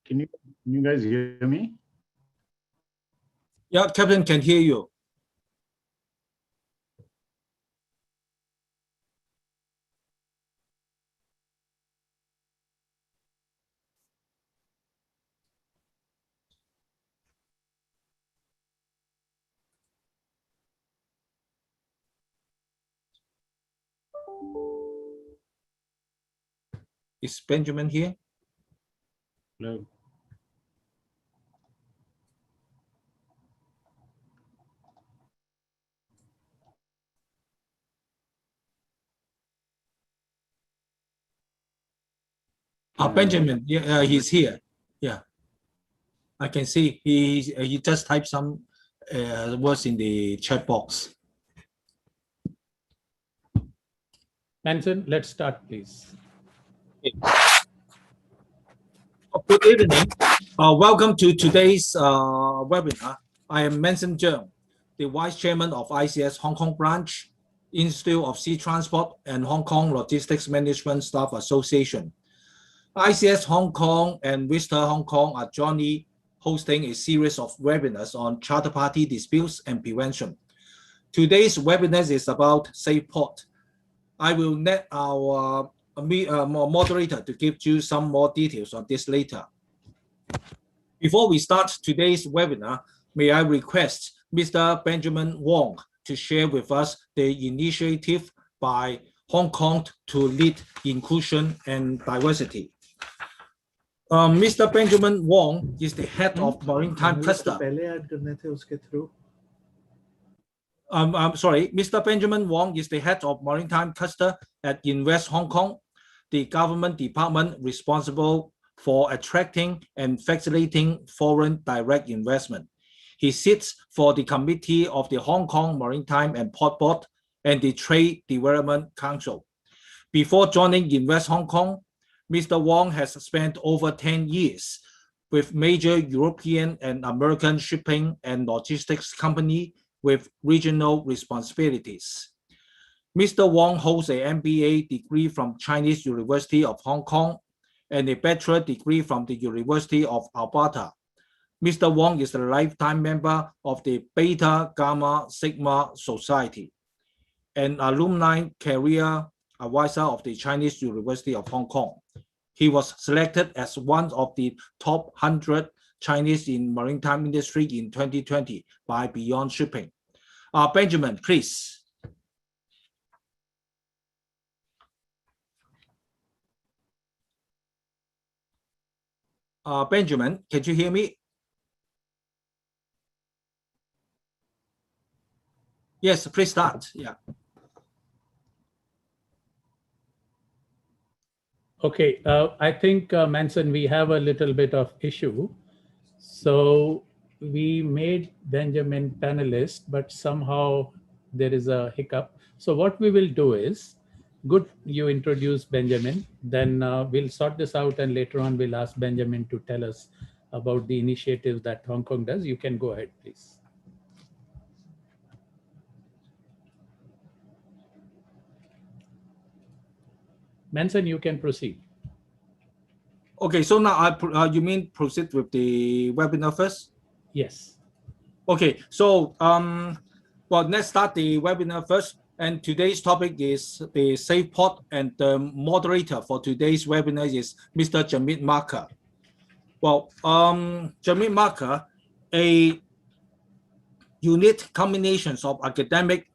Can you guys hear me? Yeah, Captain can hear you. Is Benjamin here? Hello. Benjamin, yeah, he's here. Yeah, I can see he just typed some words in the chat box. Manson, let's start, please. Good evening. Welcome to today's webinar. I am Manson Zheng, the Vice Chairman of ICS Hong Kong Branch, Institute of Sea Transport, and Hong Kong Logistics Management Staff Association. ICS Hong Kong and Vista Hong Kong are jointly hosting a series of webinars on charter party disputes and prevention. Today's webinar is about Safe Port. I will let our moderator to give you some more details on this later. Before we start today's webinar, may I request Mr. Benjamin Wong to share with us the initiative by Hong Kong to lead inclusion and diversity. Mr. Benjamin Wong is the head of Maritime Cluster. I'm sorry, Mr. Benjamin Wong is the head of Maritime Cluster at Invest Hong Kong, the government department responsible for attracting and facilitating foreign direct investment. He sits for the committee of the Hong Kong Maritime and Port Board and the Trade Development Council. Before joining Invest Hong Kong, Mr. Wong has spent over 10 years with major European and American shipping and logistics companies with regional responsibilities. Mr. Wong holds an MBA degree from Chinese University of Hong Kong and a bachelor degree from the University of Alberta. Mr. Wong is a lifetime member of the Beta Gamma Sigma Society, an alumni career advisor of the Chinese University of Hong Kong. He was selected as one of the top 100 Chinese in maritime industry in 2020 by Beyond Shipping. Benjamin, please. Benjamin, can you hear me? Yes, please start. Yeah. Okay, I think, Manson, we have a little bit of issue. So we made Benjamin panelist, but somehow there is a hiccup. So what we will do is, good, you introduce Benjamin, then we'll sort this out, and later on we'll ask Benjamin to tell us about the initiatives that Hong Kong does. You can go ahead, please. Manson, you can proceed. Okay, so now you mean proceed with the webinar first? Yes. Okay, so well, let's start the webinar first. And today's topic is the Safe Port, and the moderator for today's webinar is Mr. Jamit Marker. Well, Jamit Marker, a unique combination of academic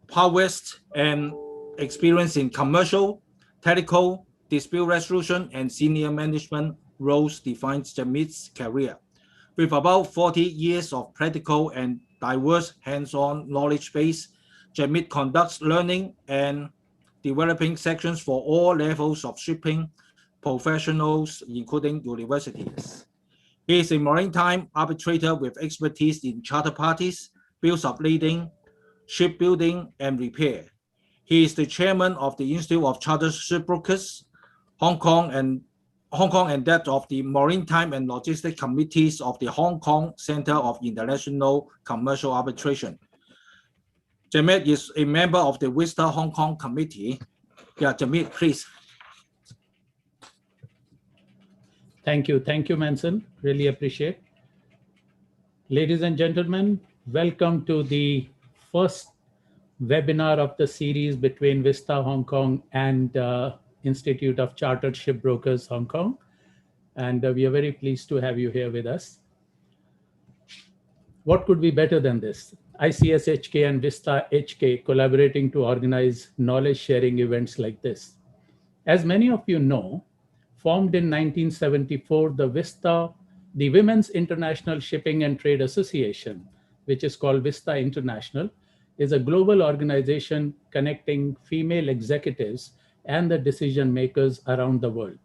prowess and experience in commercial, technical, dispute resolution, and senior management roles defines Jamit's career. With about 40 years of practical and diverse hands-on knowledge base, Jamit conducts learning and developing sections for all levels of shipping professionals, including universities. He is a maritime arbitrator with expertise in charter parties, bills of lading, shipbuilding, and repair. He is the chairman of the Institute of Charter Shipbrokers, Hong Kong and that of the Maritime and Logistics Committees of the Hong Kong Center of International Commercial Arbitration. Jamit is a member of the Vista Hong Kong Committee. Yeah, Jamit, please. Thank you. Thank you, Manson. Really appreciate. Ladies and gentlemen, welcome to the first webinar of the series between Vista Hong Kong and Institute of Chartered Shipbrokers Hong Kong. And we are very pleased to have you here with us. What could be better than this? ICS HK and Vista HK collaborating to organize knowledge sharing events like this. As many of you know, formed in 1974, the Women's International Shipping and Trade Association, which is called Vista International, is a global organization connecting female executives and the decision makers around the world.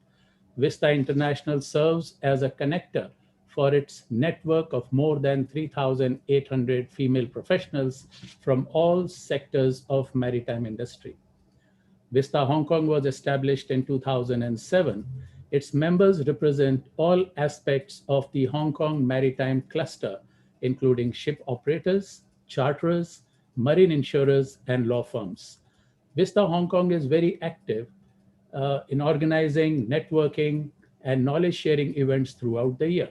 Vista International serves as a connector for its network of more than 3,800 female professionals from all sectors of maritime industry. Vista Hong Kong was established in 2007. Its members represent all aspects of the Hong Kong maritime cluster, including ship operators, charterers, marine insurers, and law firms. Vista Hong Kong is very active in organizing, networking, and knowledge sharing events throughout the year.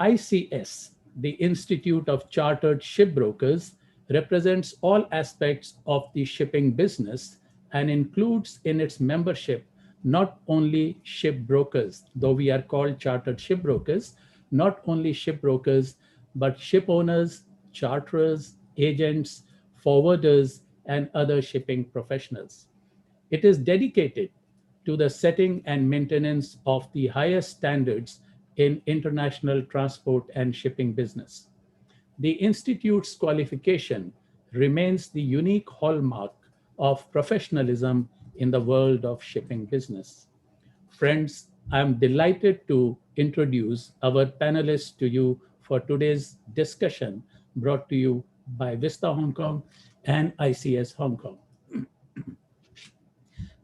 ICS, the Institute of Chartered Shipbrokers, represents all aspects of the shipping business and includes in its membership not only shipbrokers, though we are called chartered shipbrokers, not only shipbrokers, but ship owners, charterers, agents, forwarders, and other shipping professionals. It is dedicated to the setting and maintenance of the highest standards in international transport and shipping business. The Institute's qualification remains the unique hallmark of professionalism in the world of shipping business. Friends, I'm delighted to introduce our panelists to you for today's discussion brought to you by Vista Hong Kong and ICS Hong Kong.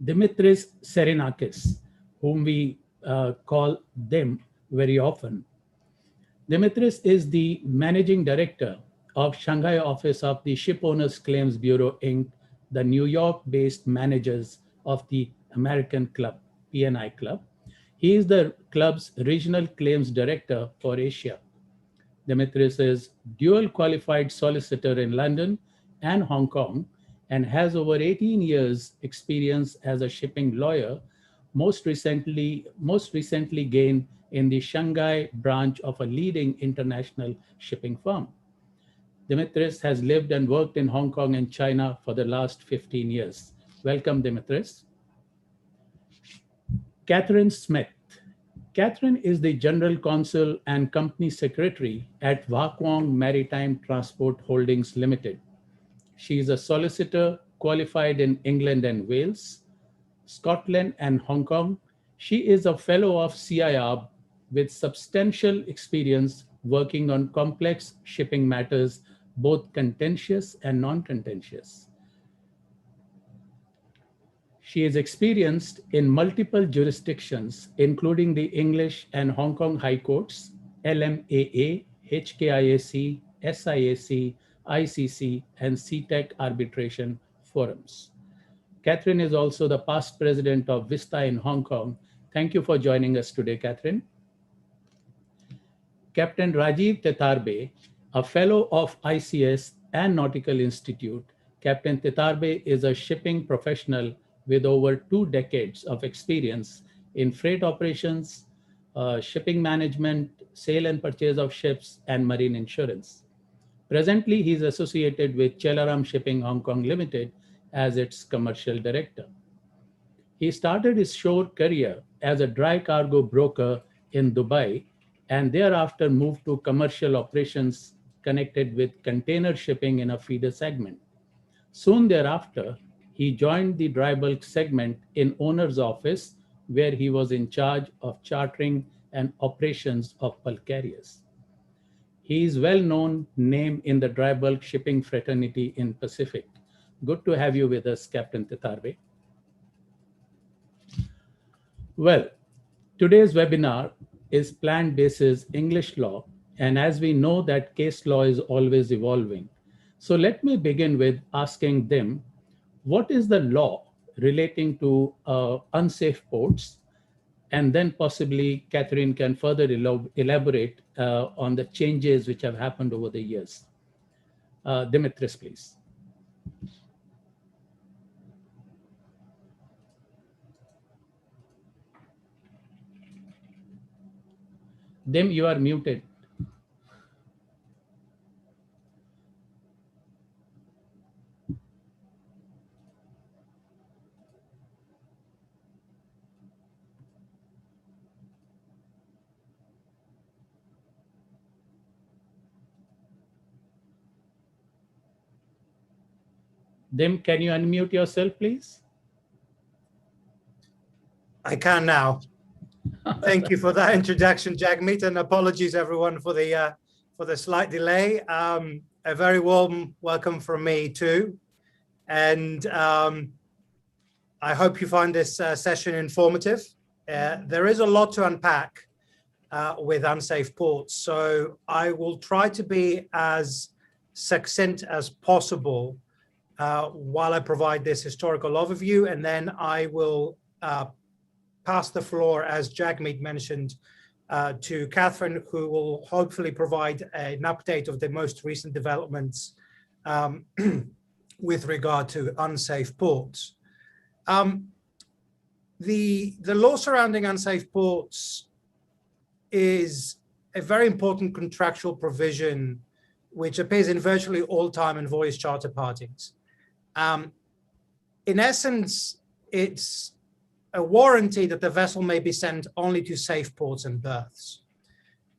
Dimitris Serenakis, whom we call Dim very often. Dimitris is the managing director of Shanghai office of the Ship Owners Claims Bureau, Inc., the New York-based managers of the American Club, P&I Club. He is the club's regional claims director for Asia. Dimitris is dual qualified solicitor in London and Hong Kong and has over 18 years experience as a shipping lawyer, most recently gained in the Shanghai branch of a leading international shipping firm. Dimitris has lived and worked in Hong Kong and China for the last 15 years. Welcome, Dimitris. Catherine Smith. Catherine is the General Counsel and Company Secretary at Vakwong Maritime Transport Holdings Limited. She is a solicitor qualified in England and Wales, Scotland and Hong Kong. She is a fellow of CIAB with substantial experience working on complex shipping matters, both contentious and non-contentious. She is experienced in multiple jurisdictions, including the English and Hong Kong High Courts, LMAA, HKIAC, SIAC, ICC, and CTEC arbitration forums. Catherine is also the past president of Vista in Hong Kong. Thank you for joining us today, Catherine. Captain Rajiv Tetarbe, a fellow of ICS and Nautical Institute. Captain Tetarbe is a shipping professional with over 2 decades of experience in freight operations, shipping management, sale and purchase of ships, and marine insurance. Presently, he is associated with Chelaram Shipping Hong Kong Limited as its commercial director. He started his shore career as a dry cargo broker in Dubai and thereafter moved to commercial operations connected with container shipping in a feeder segment. Soon thereafter, he joined the dry bulk segment in owner's office, where he was in charge of chartering and operations of bulk carriers. He is well-known name in the dry bulk shipping fraternity in Pacific. Good to have you with us, Captain Tetarbe. Well, today's webinar is planned basis English law, and as we know that case law is always evolving. So let me begin with asking them, what is the law relating to unsafe ports, and then possibly Catherine can further elaborate on the changes which have happened over the years. Dimitris, please. Dim, you are muted. Dim, can you unmute yourself, please? I can now. Thank you for that introduction, Jagmeet, and apologies everyone for the slight delay. A very warm welcome from me too, and I hope you find this session informative. There is a lot to unpack with unsafe ports, so I will try to be as succinct as possible while I provide this historical overview, and then I will pass the floor, as Jagmeet mentioned, to Catherine, who will hopefully provide an update of the most recent developments with regard to unsafe ports. The law surrounding unsafe ports is a very important contractual provision which appears in virtually all time and voyage charter parties. In essence, it's a warranty that the vessel may be sent only to safe ports and berths.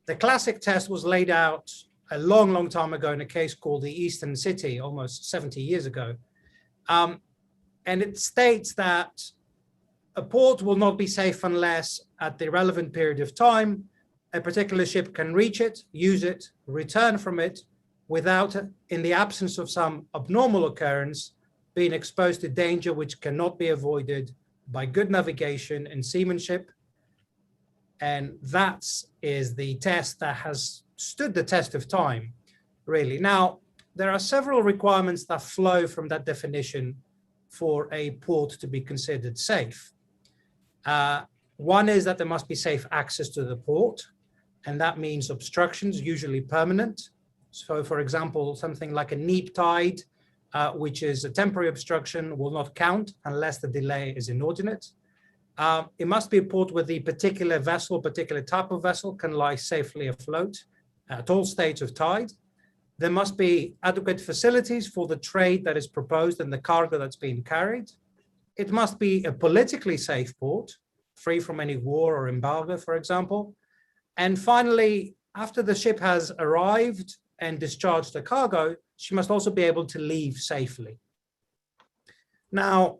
The classic test was laid out a long, long time ago in a case called the Eastern City, almost 70 years ago. And it states that a port will not be safe unless at the relevant period of time, a particular ship can reach it, use it, return from it, without, in the absence of some abnormal occurrence, being exposed to danger which cannot be avoided by good navigation and seamanship. And that is the test that has stood the test of time, really. Now, there are several requirements that flow from that definition for a port to be considered safe. One is that there must be safe access to the port, and that means obstructions, usually permanent. So, for example, something like a neap tide, which is a temporary obstruction, will not count unless the delay is inordinate. It must be a port where the particular vessel, particular type of vessel can lie safely afloat at all states of tide. There must be adequate facilities for the trade that is proposed and the cargo that's being carried. It must be a politically safe port, free from any war or embargo, for example. And finally, after the ship has arrived and discharged the cargo, she must also be able to leave safely. Now,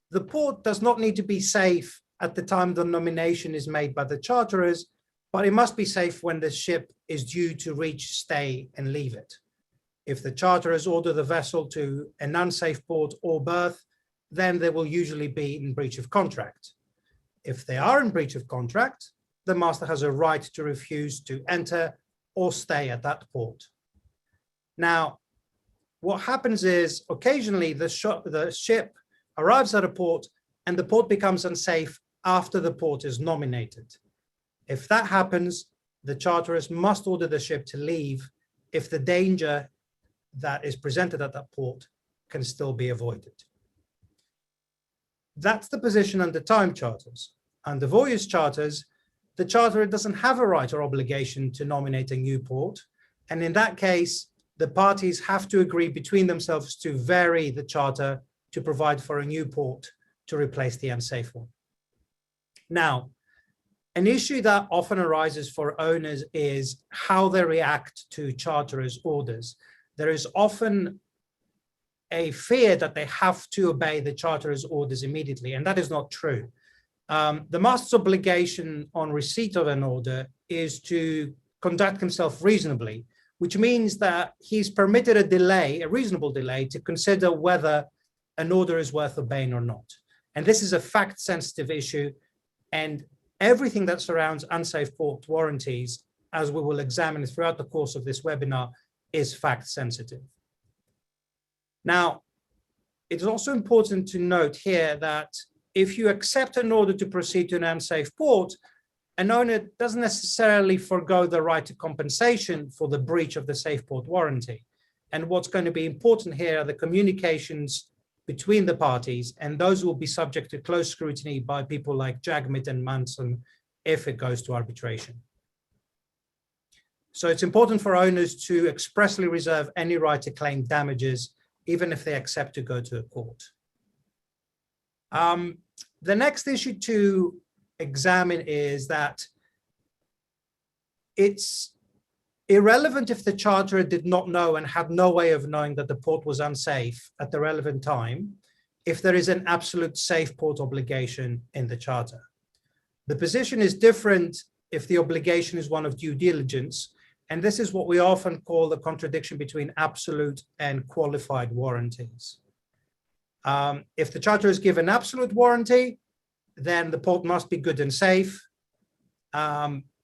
the port does not need to be safe at the time the nomination is made by the charterers, but it must be safe when the ship is due to reach, stay, and leave it. If the charterers order the vessel to an unsafe port or berth, then they will usually be in breach of contract. If they are in breach of contract, the master has a right to refuse to enter or stay at that port. Now, what happens is occasionally the ship arrives at a port and the port becomes unsafe after the port is nominated. If that happens, the charterers must order the ship to leave if the danger that is presented at that port can still be avoided. That's the position under time charters. Under voyage charters, the charterer doesn't have a right or obligation to nominate a new port. And in that case, the parties have to agree between themselves to vary the charter to provide for a new port to replace the unsafe one. Now, an issue that often arises for owners is how they react to charterers' orders. There is often a fear that they have to obey the charterer's orders immediately, and that is not true. The master's obligation on receipt of an order is to conduct himself reasonably, which means that he's permitted a delay, a reasonable delay, to consider whether an order is worth obeying or not. And this is a fact-sensitive issue, and everything that surrounds unsafe port warranties, as we will examine throughout the course of this webinar, is fact-sensitive. Now, it is also important to note here that if you accept an order to proceed to an unsafe port, an owner doesn't necessarily forego the right to compensation for the breach of the safe port warranty. And what's going to be important here are the communications between the parties, and those will be subject to close scrutiny by people like Jagmeet and Manson if it goes to arbitration. So it's important for owners to expressly reserve any right to claim damages, even if they accept to go to a court. The next issue to examine is that it's irrelevant if the charterer did not know and had no way of knowing that the port was unsafe at the relevant time, if there is an absolute safe port obligation in the charter. The position is different if the obligation is one of due diligence, and this is what we often call the contradiction between absolute and qualified warranties. If the charterer is given absolute warranty, then the port must be good and safe.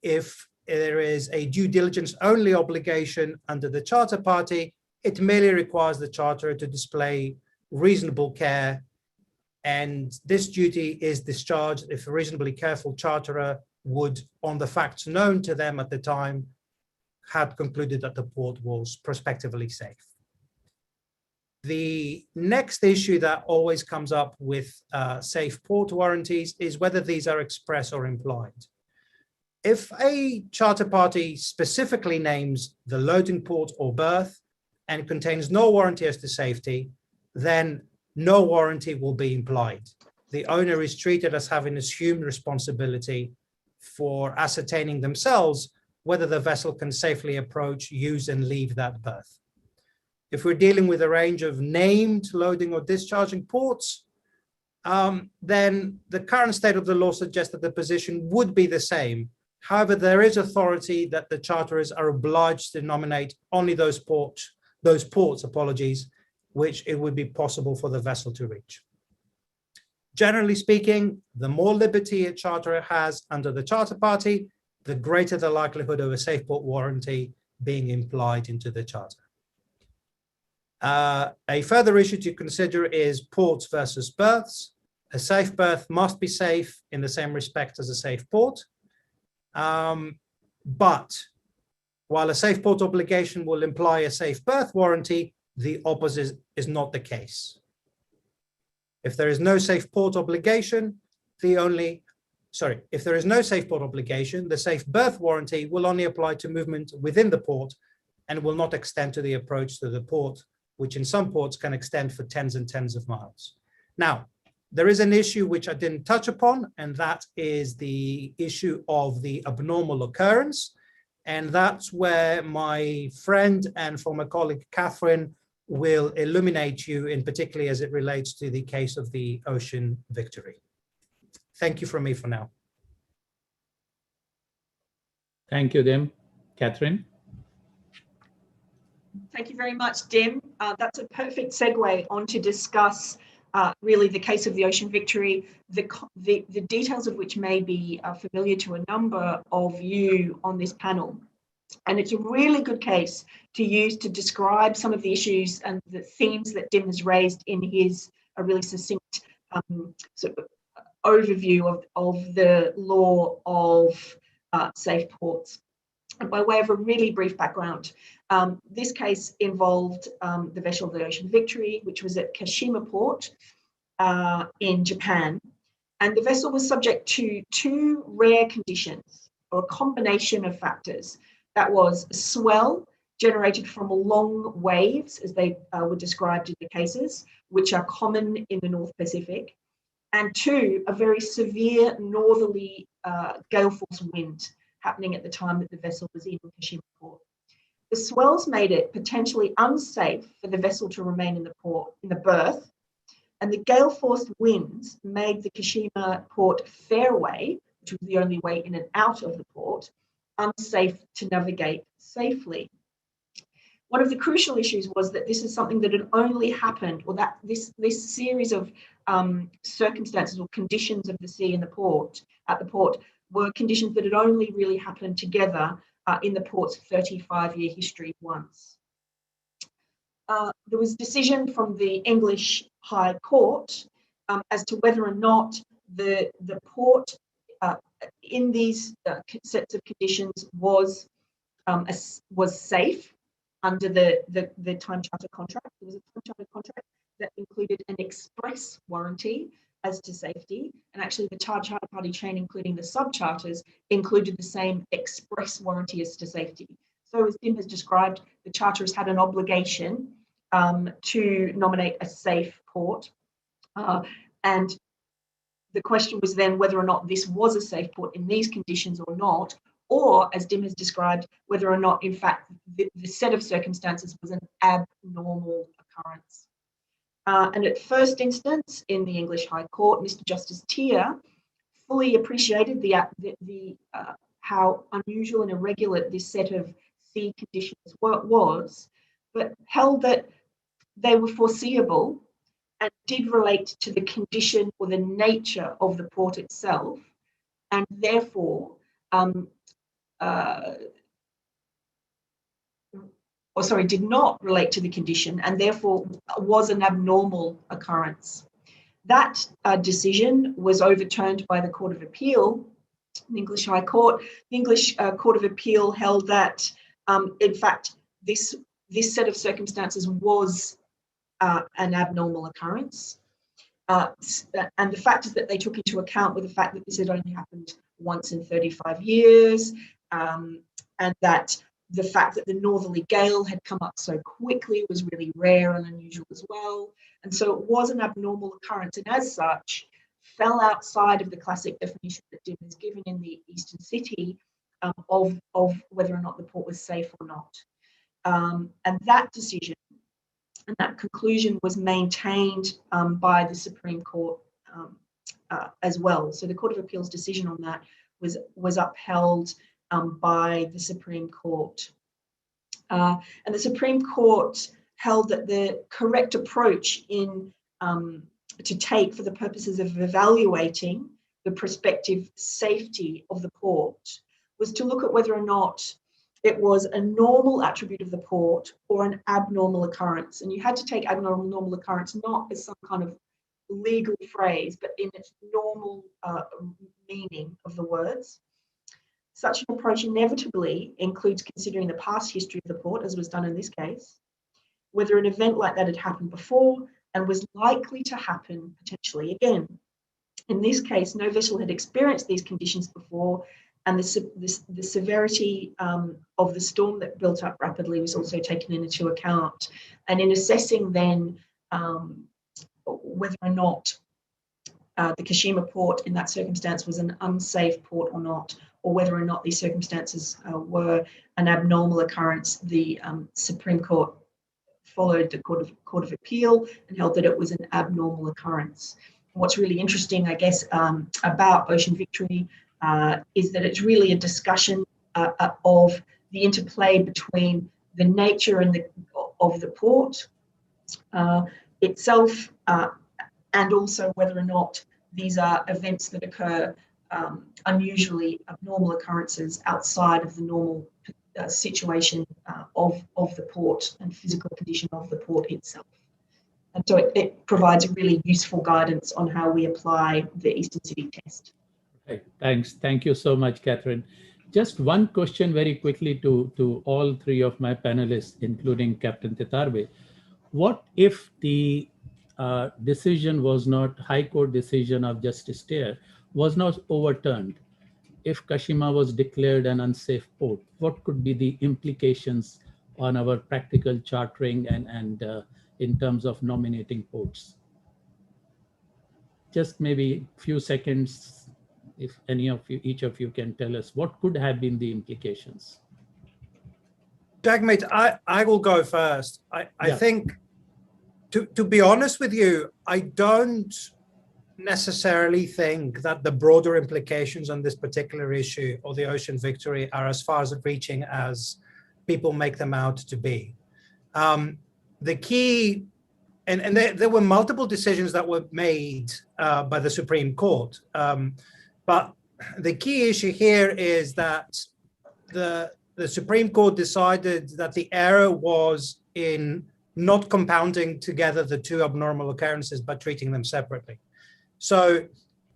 If there is a due diligence only obligation under the charter party, it merely requires the charterer to display reasonable care, and this duty is discharged if a reasonably careful charterer would, on the facts known to them at the time, had concluded that the port was prospectively safe. The next issue that always comes up with safe port warranties is whether these are express or implied. If a charter party specifically names the loading port or berth and contains no warranty as to safety, then no warranty will be implied. The owner is treated as having assumed responsibility for ascertaining themselves whether the vessel can safely approach, use, and leave that berth. If we're dealing with a range of named loading or discharging ports, then the current state of the law suggests that the position would be the same. However, there is authority that the charterers are obliged to nominate only those ports, which it would be possible for the vessel to reach. Generally speaking, the more liberty a charterer has under the charter party, the greater the likelihood of a safe port warranty being implied into the charter. A further issue to consider is ports versus berths. A safe berth must be safe in the same respect as a safe port. But while a safe port obligation will imply a safe berth warranty, the opposite is not the case. If there is no safe port obligation, the safe berth warranty will only apply to movement within the port and will not extend to the approach to the port, which in some ports can extend for tens and tens of miles. Now, there is an issue which I didn't touch upon, and that is the issue of the abnormal occurrence. And that's where my friend and former colleague, Catherine, will illuminate you, in particularly as it relates to the case of the Ocean Victory. Thank you from me for now. Thank you, Dim. Catherine? Thank you very much, Dim. That's a perfect segue on to discuss really the case of the Ocean Victory, the details of which may be familiar to a number of you on this panel. And it's a really good case to use to describe some of the issues and the themes that Dim has raised in his really succinct sort of overview of the law of safe ports. And by way of a really brief background, this case involved the vessel, the Ocean Victory, which was at Kashima Port in Japan. And the vessel was subject to two rare conditions, or a combination of factors. That was swell generated from long waves, as they were described in the cases, which are common in the North Pacific. And two, a very severe northerly gale force wind happening at the time that the vessel was in Kashima Port. The swells made it potentially unsafe for the vessel to remain in the port, in the berth, and the gale force winds made the Kashima Port fairway, which was the only way in and out of the port, unsafe to navigate safely. One of the crucial issues was that this is something that had only happened, or that this series of circumstances or conditions of the sea in the port, at the port, were conditions that had only really happened together in the port's 35-year history once. There was a decision from the English High Court as to whether or not the port in these sets of conditions was safe under the time charter contract. There was a time charter contract that included an express warranty as to safety, and actually the charter party chain, including the sub-charters, included the same express warranty as to safety. So as Tim has described, the charters had an obligation to nominate a safe port, and the question was then whether or not this was a safe port in these conditions or not, or as Dim has described, whether or not in fact the set of circumstances was an abnormal occurrence. And at first instance in the English High Court, Mr. Justice Tier fully appreciated how unusual and irregular this set of sea conditions was, but held that they were foreseeable and did relate to the condition or the nature of the port itself, and therefore, did not relate to the condition and therefore was an abnormal occurrence. That decision was overturned by the Court of Appeal, the English High Court. The English Court of Appeal held that, in fact, this set of circumstances was an abnormal occurrence. And the factors that they took into account were the fact that this had only happened once in 35 years, and that the fact that the northerly gale had come up so quickly was really rare and unusual as well. And so it was an abnormal occurrence, and as such, fell outside of the classic definition that Dim has given in the Eastern City of whether or not the port was safe or not. And that decision and that conclusion was maintained by the Supreme Court as well. So the Court of Appeal's decision on that was upheld by the Supreme Court. And the Supreme Court held that the correct approach to take for the purposes of evaluating the prospective safety of the port was to look at whether or not it was a normal attribute of the port or an abnormal occurrence. And you had to take abnormal occurrence not as some kind of legal phrase, but in its normal meaning of the words. Such an approach inevitably includes considering the past history of the port, as was done in this case, whether an event like that had happened before and was likely to happen potentially again. In this case, no vessel had experienced these conditions before, and the severity of the storm that built up rapidly was also taken into account. And in assessing then whether or not the Kashima port in that circumstance was an unsafe port or not, or whether or not these circumstances were an abnormal occurrence, the Supreme Court followed the Court of Appeal and held that it was an abnormal occurrence. What's really interesting, I guess, about Ocean Victory is that it's really a discussion of the interplay between the nature of the port itself and also whether or not these are events that occur unusually abnormal occurrences outside of the normal situation of the port and physical condition of the port itself. And so it provides a really useful guidance on how we apply the Eastern City test. Okay, thanks. Thank you so much, Catherine. Just one question very quickly to all three of my panelists, including Captain Tetarwe. What if the decision was not, High Court decision of Justice Tier was not overturned? If Kashima was declared an unsafe port, what could be the implications on our practical chartering and in terms of nominating ports? Just maybe a few seconds, if any of you, each of you can tell us what could have been the implications. Jagmeet, I will go first. I think, to be honest with you, I don't necessarily think that the broader implications on this particular issue or the Ocean Victory are as far as reaching as people make them out to be. The key, and there were multiple decisions that were made by the Supreme Court, but the key issue here is that the Supreme Court decided that the error was in not compounding together the two abnormal occurrences, but treating them separately. So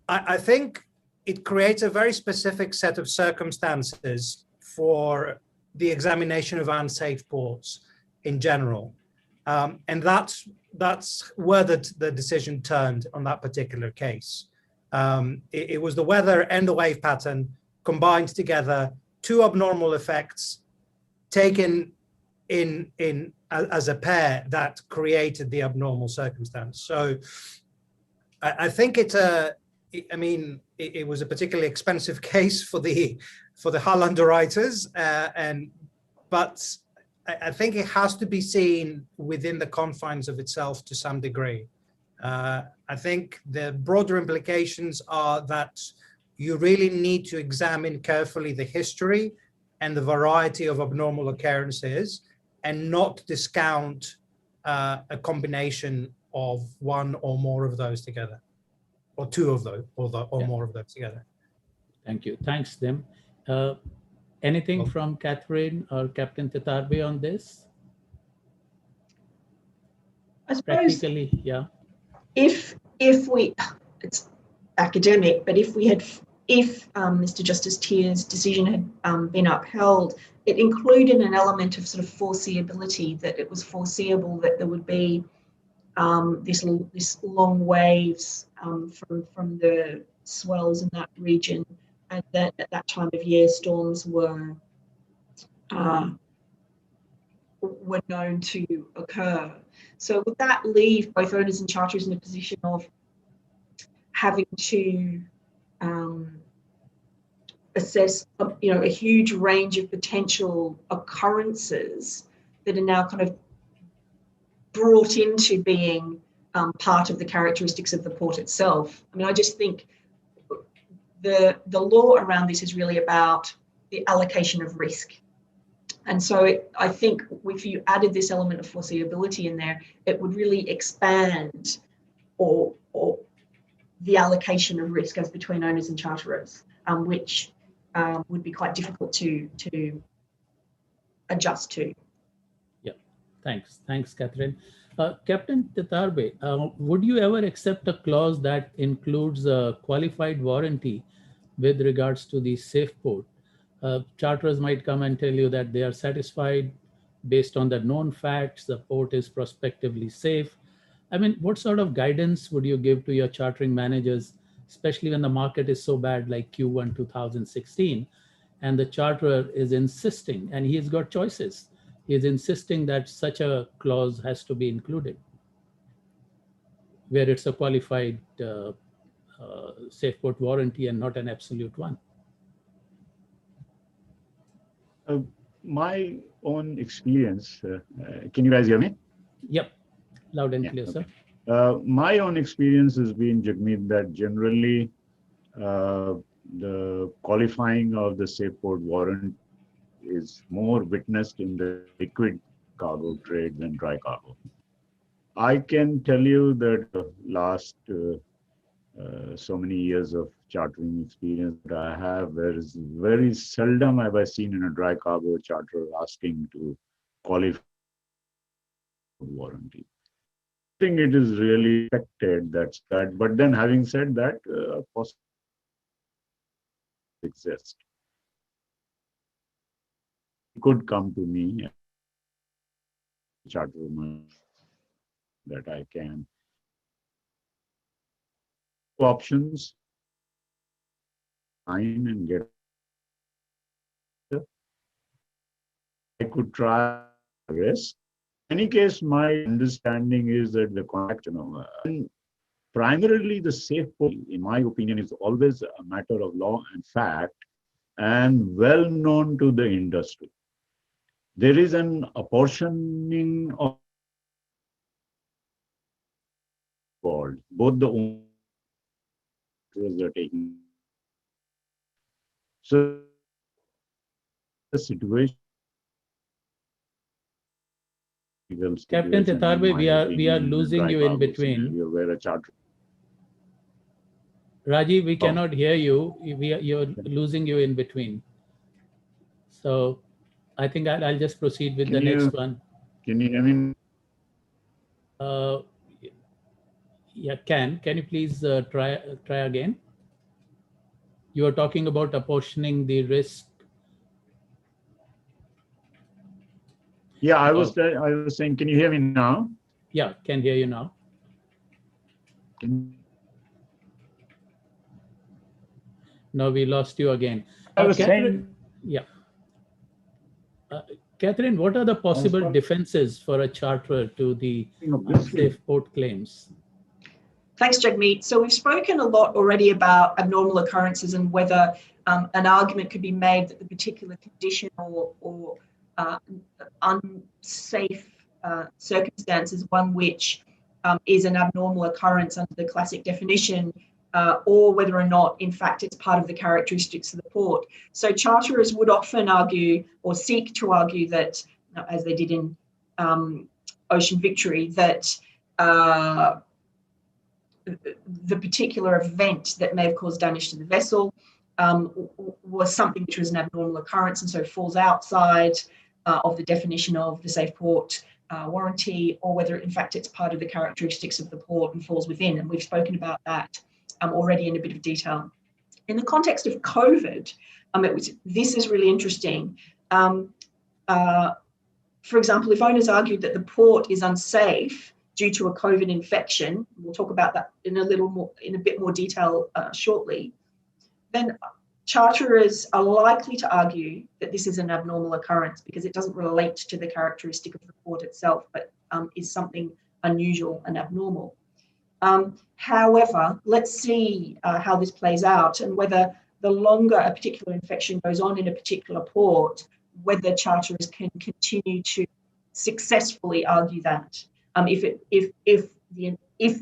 I think it creates a very specific set of circumstances for the examination of unsafe ports in general. And that's where the decision turned on that particular case. It was the weather and the wave pattern combined together, two abnormal effects taken in as a pair that created the abnormal circumstance. So I think it was a particularly expensive case for the Hull underwriters, but I think it has to be seen within the confines of itself to some degree. I think the broader implications are that you really need to examine carefully the history and the variety of abnormal occurrences, and not discount a combination of one or more of those together, or two of those, or more of those together. Thank you. Thanks, Dim. Anything from Catherine or Captain Titarbe on this? I suppose Practically, yeah. if we, it's academic, but if Mr. Justice Tier's decision had been upheld, it included an element of sort of foreseeability, that it was foreseeable that there would be this long waves from the swells in that region, and that at that time of year storms were known to occur. So would that leave both owners and charterers in a position of having to assess a huge range of potential occurrences that are now kind of brought into being part of the characteristics of the port itself? I mean, I just think the law around this is really about the allocation of risk. And so I think if you added this element of foreseeability in there, it would really expand or the allocation of risk as between owners and charterers, which would be quite difficult to adjust to. Yeah, thanks, Catherine. Captain Titarbe, would you ever accept a clause that includes a qualified warranty with regards to the safe port? Charterers might come and tell you that they are satisfied based on the known facts, the port is prospectively safe. I mean, what sort of guidance would you give to your chartering managers, especially when the market is so bad like Q1 2016, and the charterer is insisting, and he's got choices, he's insisting that such a clause has to be included, where it's a qualified safe port warranty and not an absolute one? My own experience, can you guys hear me? Yep, loud and Yeah, clear, okay. sir. My own experience has been, Jagmeet, that generally the qualifying of the safe port warrant is more witnessed in the liquid cargo trade than dry cargo. I can tell you that the last so many years of chartering experience that I have, there is very seldom have I seen in a dry cargo charter asking to qualify for warranty. I think it is really expected that's that. But then having said that, possibilities exist. It could come to me, charter that I can. Options, sign and get. I could try risk. In any case, my understanding is that the contract, primarily the safe port, in my opinion, is always a matter of law and fact, and well known to the industry. There is an apportioning of both the owners are taking. So the situation. Captain Titarbe, we are losing you in between. Rajiv, we cannot hear you. You're losing you in between. So I think I'll just proceed with the next one. Can you hear me? Yeah, can you please try again? You are talking about apportioning the risk. Yeah, I Oh. was saying, can you hear me now? Yeah, can hear you now. No, we lost you again. I was Catherine, saying, yeah. Catherine, what are the possible defenses for a charterer to the unsafe port claims? Thanks, Jagmeet. So we've spoken a lot already about abnormal occurrences and whether an argument could be made that the particular condition or unsafe circumstance is one which is an abnormal occurrence under the classic definition, or whether or not, in fact, it's part of the characteristics of the port. So charterers would often argue or seek to argue that, as they did in Ocean Victory, that the particular event that may have caused damage to the vessel was something which was an abnormal occurrence, and so falls outside of the definition of the safe port warranty, or whether in fact it's part of the characteristics of the port and falls within. And we've spoken about that already in a bit of detail. In the context of COVID, this is really interesting. For example, if owners argued that the port is unsafe due to a COVID infection, we'll talk about that in a bit more detail shortly, then charterers are likely to argue that this is an abnormal occurrence because it doesn't relate to the characteristic of the port itself, but is something unusual and abnormal. However, let's see how this plays out and whether the longer a particular infection goes on in a particular port, whether charterers can continue to successfully argue that. If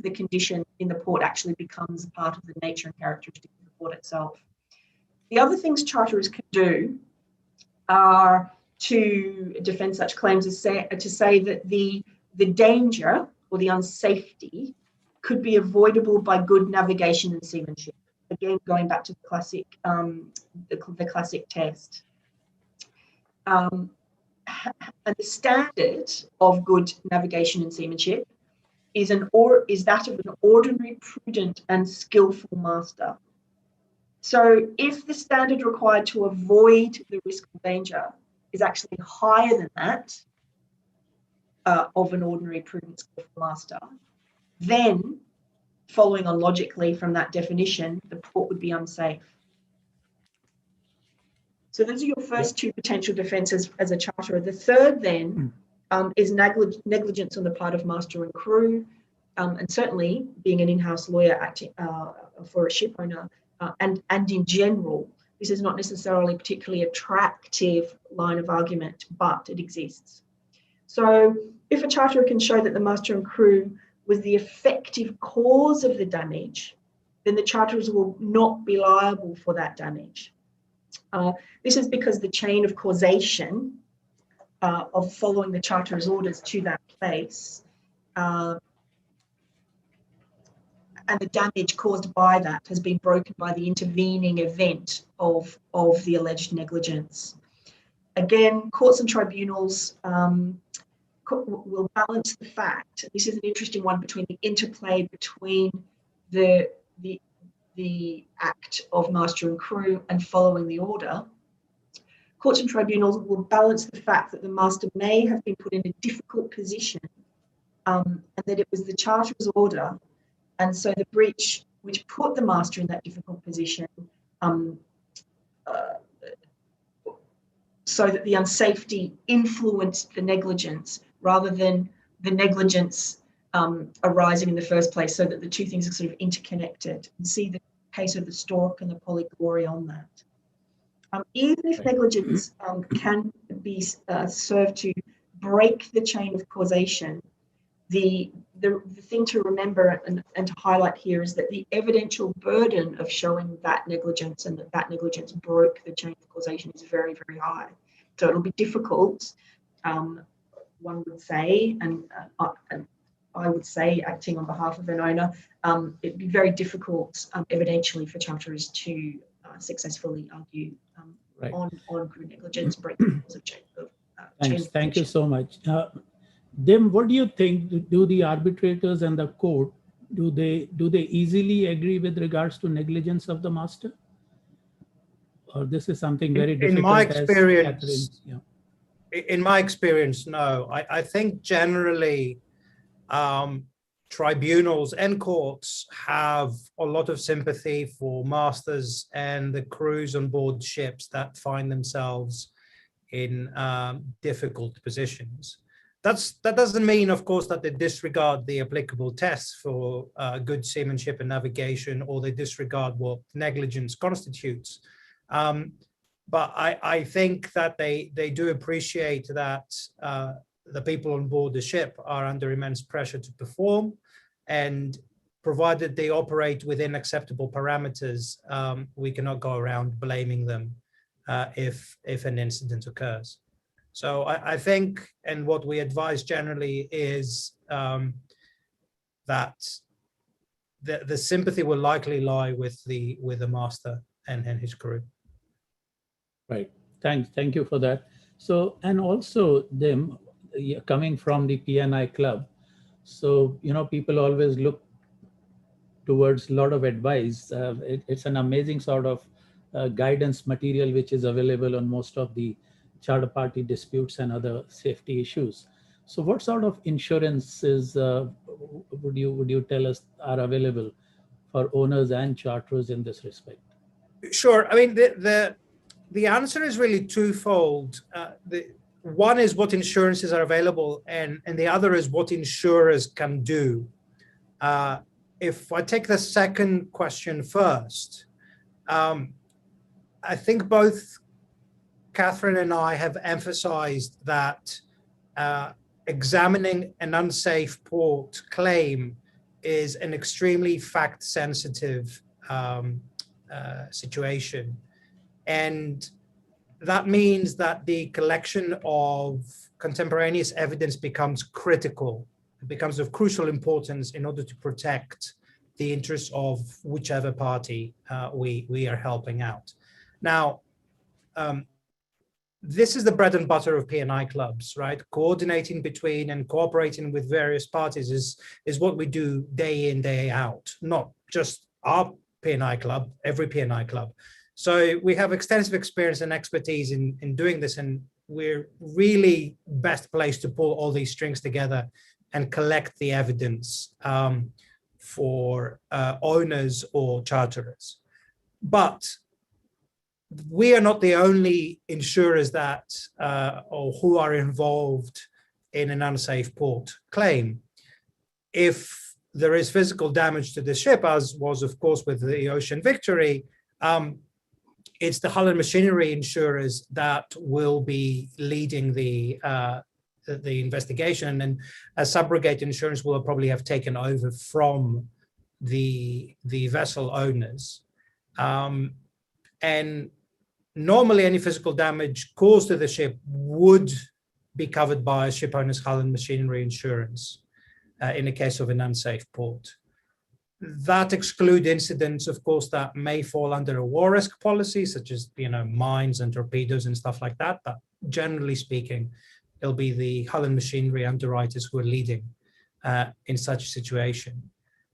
the condition in the port actually becomes part of the nature and characteristics of the port itself. The other things charterers can do are to defend such claims to say that the danger or the unsafety could be avoidable by good navigation and seamanship. Again, going back to the classic test. And the standard of good navigation and seamanship is that of an ordinary, prudent, and skillful master. So if the standard required to avoid the risk of danger is actually higher than that of an ordinary, prudent, skillful master, then following on logically from that definition, the port would be unsafe. So those are your first two potential defences as a charterer. The third then is negligence on the part of master and crew, and certainly being an in-house lawyer acting for a ship owner, and in general, this is not necessarily a particularly attractive line of argument, but it exists. So if a charterer can show that the master and crew was the effective cause of the damage, then the charterers will not be liable for that damage. This is because the chain of causation of following the charterer's orders to that place and the damage caused by that has been broken by the intervening event of the alleged negligence. Again, courts and tribunals will balance the fact, this is an interesting one, between the interplay between the act of master and crew and following the order. Courts and tribunals will balance the fact that the master may have been put in a difficult position and that it was the charterer's order, and so the breach which put the master in that difficult position so that the unsafety influenced the negligence rather than the negligence arising in the first place, so that the two things are sort of interconnected. And see the case of the stork and the polyglory on that. Even if negligence can be served to break the chain of causation, the thing to remember and to highlight here is that the evidential burden of showing that negligence and that negligence broke the chain of causation is very, very high. So it'll be difficult, one would say, and I would say, acting on behalf of an owner, it'd be very difficult evidentially for charterers to successfully argue on crew negligence, breaking the chain of Thanks. Thank you so much. Dim, what do you think? Do the arbitrators and the court do they easily agree with regards to negligence of the master? Or this is something very difficult? In my as experience, Catherine, yeah. in my experience, no. I think generally tribunals and courts have a lot of sympathy for masters and the crews on board ships that find themselves in difficult positions. That doesn't mean, of course, that they disregard the applicable tests for good seamanship and navigation, or they disregard what negligence constitutes. But I think that they do appreciate that the people on board the ship are under immense pressure to perform, and provided they operate within acceptable parameters, we cannot go around blaming them if an incident occurs. So I think, and what we advise generally is that the sympathy will likely lie with the master and his crew. Right. Thank you for that. So, and also them coming from the P&I club. So, people always look towards a lot of advice. It's an amazing sort of guidance material which is available on most of the charter party disputes and other safety issues. So what sort of insurances would you tell us are available for owners and charterers in this respect? Sure. I mean, the answer is really twofold. One is what insurances are available, and the other is what insurers can do. If I take the second question first, I think both Catherine and I have emphasized that examining an unsafe port claim is an extremely fact-sensitive situation. And that means that the collection of contemporaneous evidence becomes critical. It becomes of crucial importance in order to protect the interests of whichever party we are helping out. Now, this is the bread and butter of P&I clubs, right? Coordinating between and cooperating with various parties is what we do day in, day out, not just our P&I club, every P&I club. So we have extensive experience and expertise in doing this, and we're really best placed to pull all these strings together and collect the evidence for owners or charterers. But we are not the only insurers that or who are involved in an unsafe port claim. If there is physical damage to the ship, as was of course with the Ocean Victory, it's the hull and machinery insurers that will be leading the investigation, and a subrogate insurance will probably have taken over from the vessel owners. And normally any physical damage caused to the ship would be covered by a ship owner's hull and machinery insurance in the case of an unsafe port. That excludes incidents, of course, that may fall under a war risk policy, such as mines and torpedoes and stuff like that. But generally speaking, it'll be the hull and machinery underwriters who are leading in such a situation.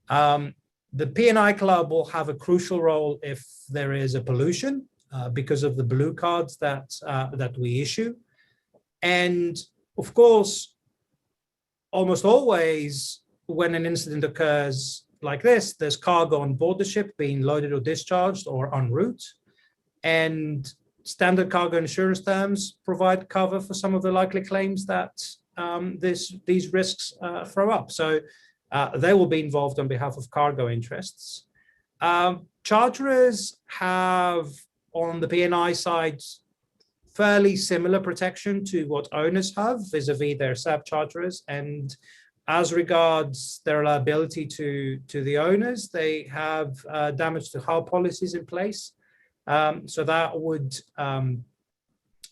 The P&I club will have a crucial role if there is a pollution because of the blue cards that we issue. And of course, almost always when an incident occurs like this, there's cargo on board the ship being loaded or discharged or en route. And standard cargo insurance terms provide cover for some of the likely claims that these risks throw up. So they will be involved on behalf of cargo interests. Charterers have, on the P&I side, fairly similar protection to what owners have vis-a-vis their sub-charterers. And as regards their liability to the owners, they have damage to hull policies in place. So that would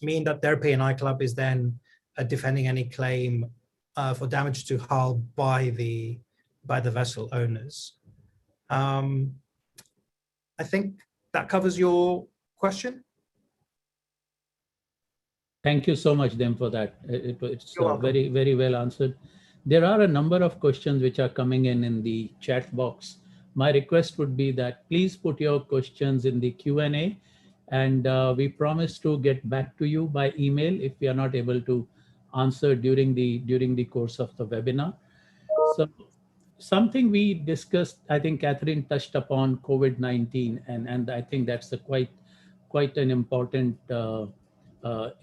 mean that their P&I club is then defending any claim for damage to hull by the vessel owners. I think that covers your question. Thank you so much, Dem, for that. It's very, very well answered. There are a number of questions which are coming in the chat box. My request would be that please put your questions in the Q&A, and we promise to get back to you by email if we are not able to answer during the course of the webinar. So something we discussed, I think Catherine touched upon COVID-19, and I think that's a quite an important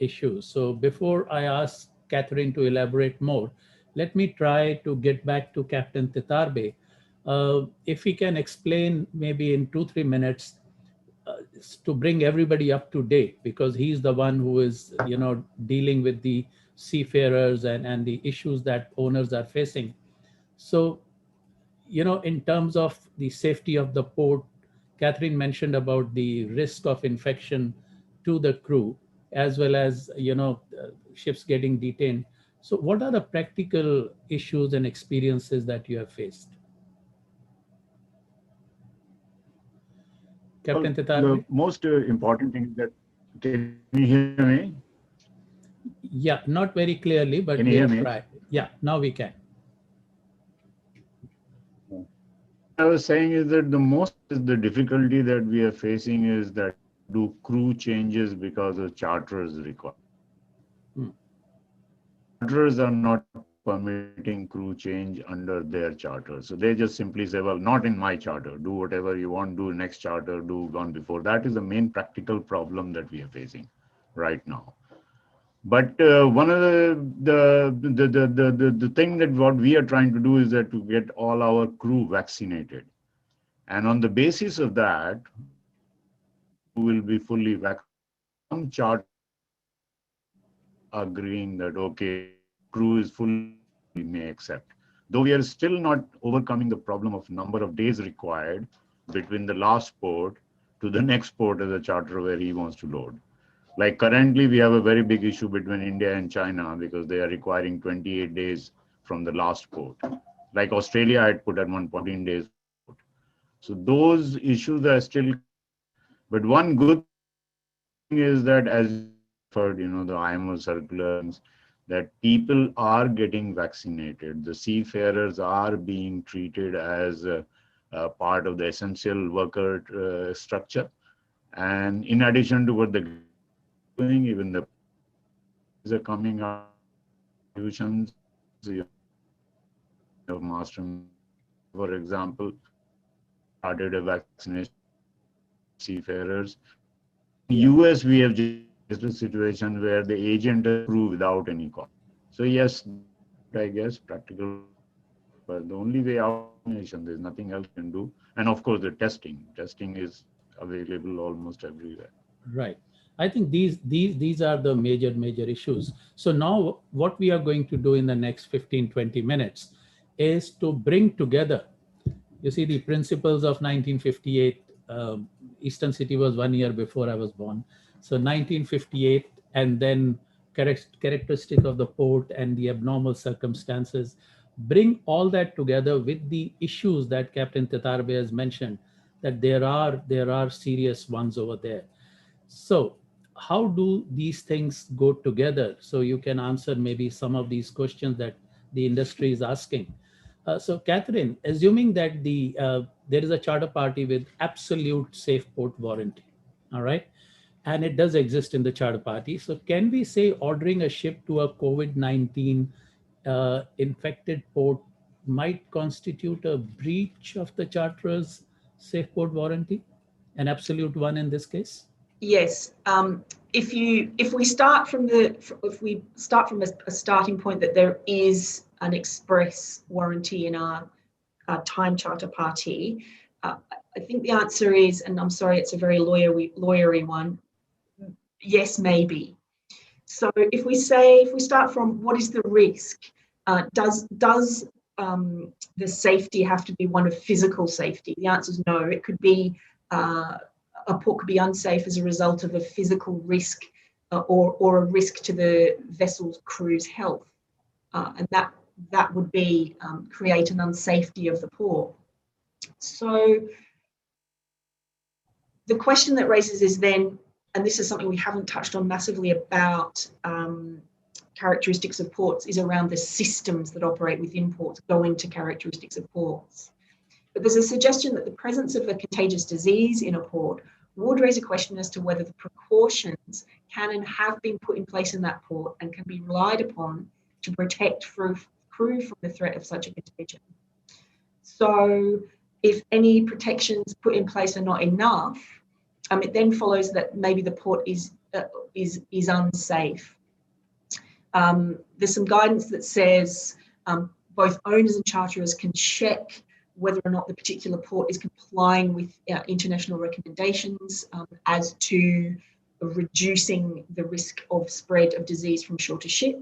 issue. So before I ask Catherine to elaborate more, let me try to get back to Captain Titarbe. If he can explain maybe in 2-3 minutes to bring everybody up to date, because he's the one who is, dealing with the seafarers and the issues that owners are facing. So, in terms of the safety of the port, Catherine mentioned about the risk of infection to the crew, as well as, ships getting detained. So what are the practical issues and experiences that you have faced? Captain Titarbe? The most important thing is that, can you hear me? Yeah, not very clearly, but Can you hear we'll me? try. Yeah, now we can. I was saying is that the difficulty that we are facing is that do crew changes because of charters required. Charters are not permitting crew change under their charter. So they just simply say, well, not in my charter, do whatever you want, do next charter, do one before. That is the main practical problem that we are facing right now. But one of the thing that what we are trying to do is that to get all our crew vaccinated. And on the basis of that, we will be fully vaccinated. Some chart agreeing that, okay, crew is fully, we may accept. Though we are still not overcoming the problem of number of days required between the last port to the next port as a charter where he wants to load. Like currently, we have a very big issue between India and China because they are requiring 28 days from the last port. Like Australia, I had put at 114 days. So those issues are still, but one good thing is that as for the IMO circulars, that people are getting vaccinated. The seafarers are being treated as a part of the essential worker structure. And in addition to what the doing, even the are coming out institutions of master, for example, started a vaccination seafarers. In US, we have just a situation where the agent approve without any cost. So yes, I guess practical, but the only way out nation, there's nothing else can do. And of course, the testing is available almost everywhere. Right. I think these are the major issues. So now what we are going to do in the next 15-20 minutes is to bring together, you see, the principles of 1958. Eastern City was 1 year before I was born. So 1958, and then characteristic of the port and the abnormal circumstances, bring all that together with the issues that Captain Titarbe has mentioned, that there are serious ones over there. So how do these things go together? So you can answer maybe some of these questions that the industry is asking. So Catherine, assuming that there is a charter party with absolute safe port warranty, all right, and it does exist in the charter party. So can we say ordering a ship to a COVID-19 infected port might constitute a breach of the charter's safe port warranty, an absolute one in this case? Yes. If we start from a starting point that there is an express warranty in our time charter party, I think the answer is, and I'm sorry, it's a very lawyery one. Yes, maybe. So if we start from what is the risk? Does the safety have to be one of physical safety? The answer is no. It could be a port could be unsafe as a result of a physical risk or a risk to the vessel's crew's health, and that would be create an unsafety of the port. So the question that raises is then, and this is something we haven't touched on massively about characteristics of ports is around the systems that operate within ports going to characteristics of ports. But there's a suggestion that the presence of a contagious disease in a port would raise a question as to whether the precautions can and have been put in place in that port and can be relied upon to protect crew from the threat of such a contagion. So if any protections put in place are not enough, it then follows that maybe the port is unsafe. There's some guidance that says both owners and charterers can check whether or not the particular port is complying with international recommendations as to reducing the risk of spread of disease from shore to ship.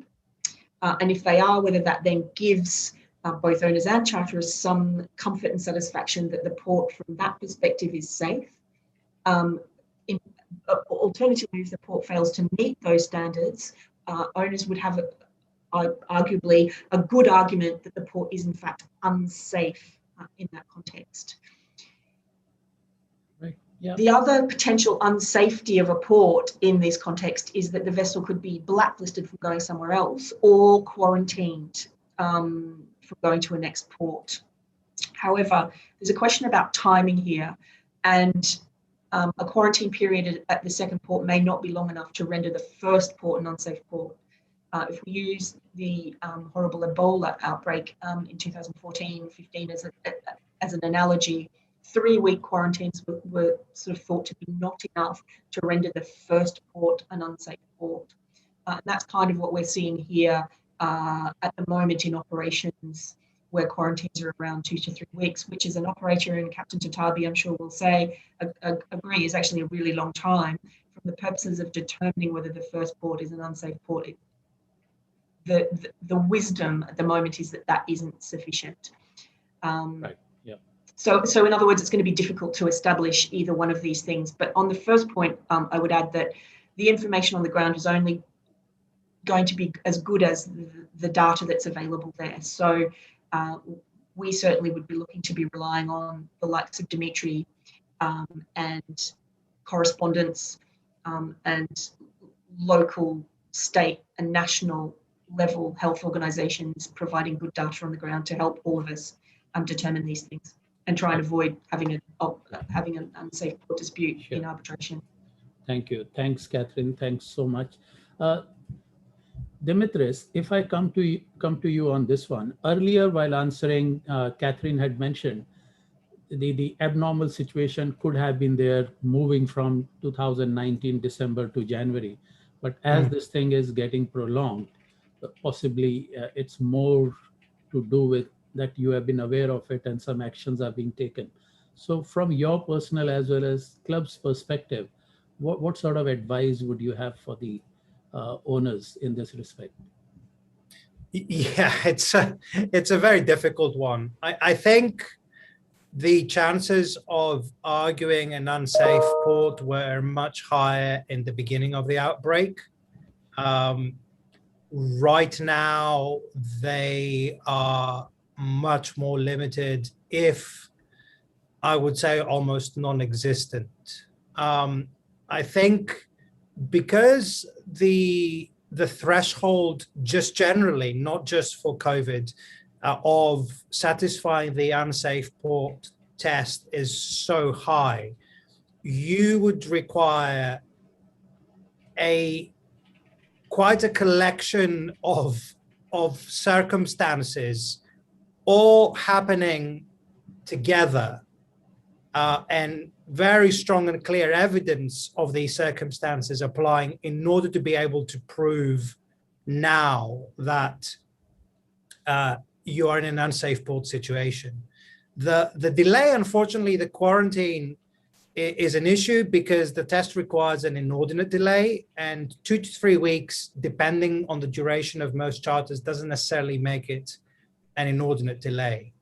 And if they are, whether that then gives both owners and charterers some comfort and satisfaction that the port from that perspective is safe. Alternatively, if the port fails to meet those standards, owners would have arguably a good argument that the port is in fact unsafe in that context. Right. Yeah. The other potential unsafety of a port in this context is that the vessel could be blacklisted from going somewhere else or quarantined from going to a next port. However, there's a question about timing here, and a quarantine period at the second port may not be long enough to render the first port an unsafe port. If we use the horrible Ebola outbreak in 2014-15 as an analogy, 3-week quarantines were sort of thought to be not enough to render the first port an unsafe port. And that's kind of what we're seeing here at the moment in operations, where quarantines are around 2 to 3 weeks, which is an operator, and Captain Tatabi, I'm sure will say, agree, is actually a really long time from the purposes of determining whether the first port is an unsafe port. The wisdom at the moment is that isn't sufficient. Right. Yeah. So in other words, it's going to be difficult to establish either one of these things. But on the first point, I would add that the information on the ground is only going to be as good as the data that's available there. So we certainly would be looking to be relying on the likes of Dimitri and correspondence and local, state and national level health organisations providing good data on the ground to help all of us determine these things and try and avoid having an unsafe port dispute in arbitration. Thank you. Thanks, Catherine. Thanks so much. Dimitris, if I come to you on this one, earlier while answering, Catherine had mentioned the abnormal situation could have been there moving from 2019 December to January, but as this thing is getting prolonged, possibly it's more to do with that you have been aware of it and some actions are being taken. So from your personal as well as club's perspective, what sort of advice would you have for the owners in this respect? Yeah, it's a very difficult one. I think the chances of arguing an unsafe port were much higher in the beginning of the outbreak. Right now, they are much more limited, if I would say almost non-existent. I think because the threshold just generally, not just for COVID, of satisfying the unsafe port test is so high, you would require quite a collection of circumstances all happening together, and very strong and clear evidence of these circumstances applying in order to be able to prove now that you are in an unsafe port situation. The delay, unfortunately, the quarantine is an issue because the test requires an inordinate delay, and 2 to 3 weeks, depending on the duration of most charters, doesn't necessarily make it an inordinate delay.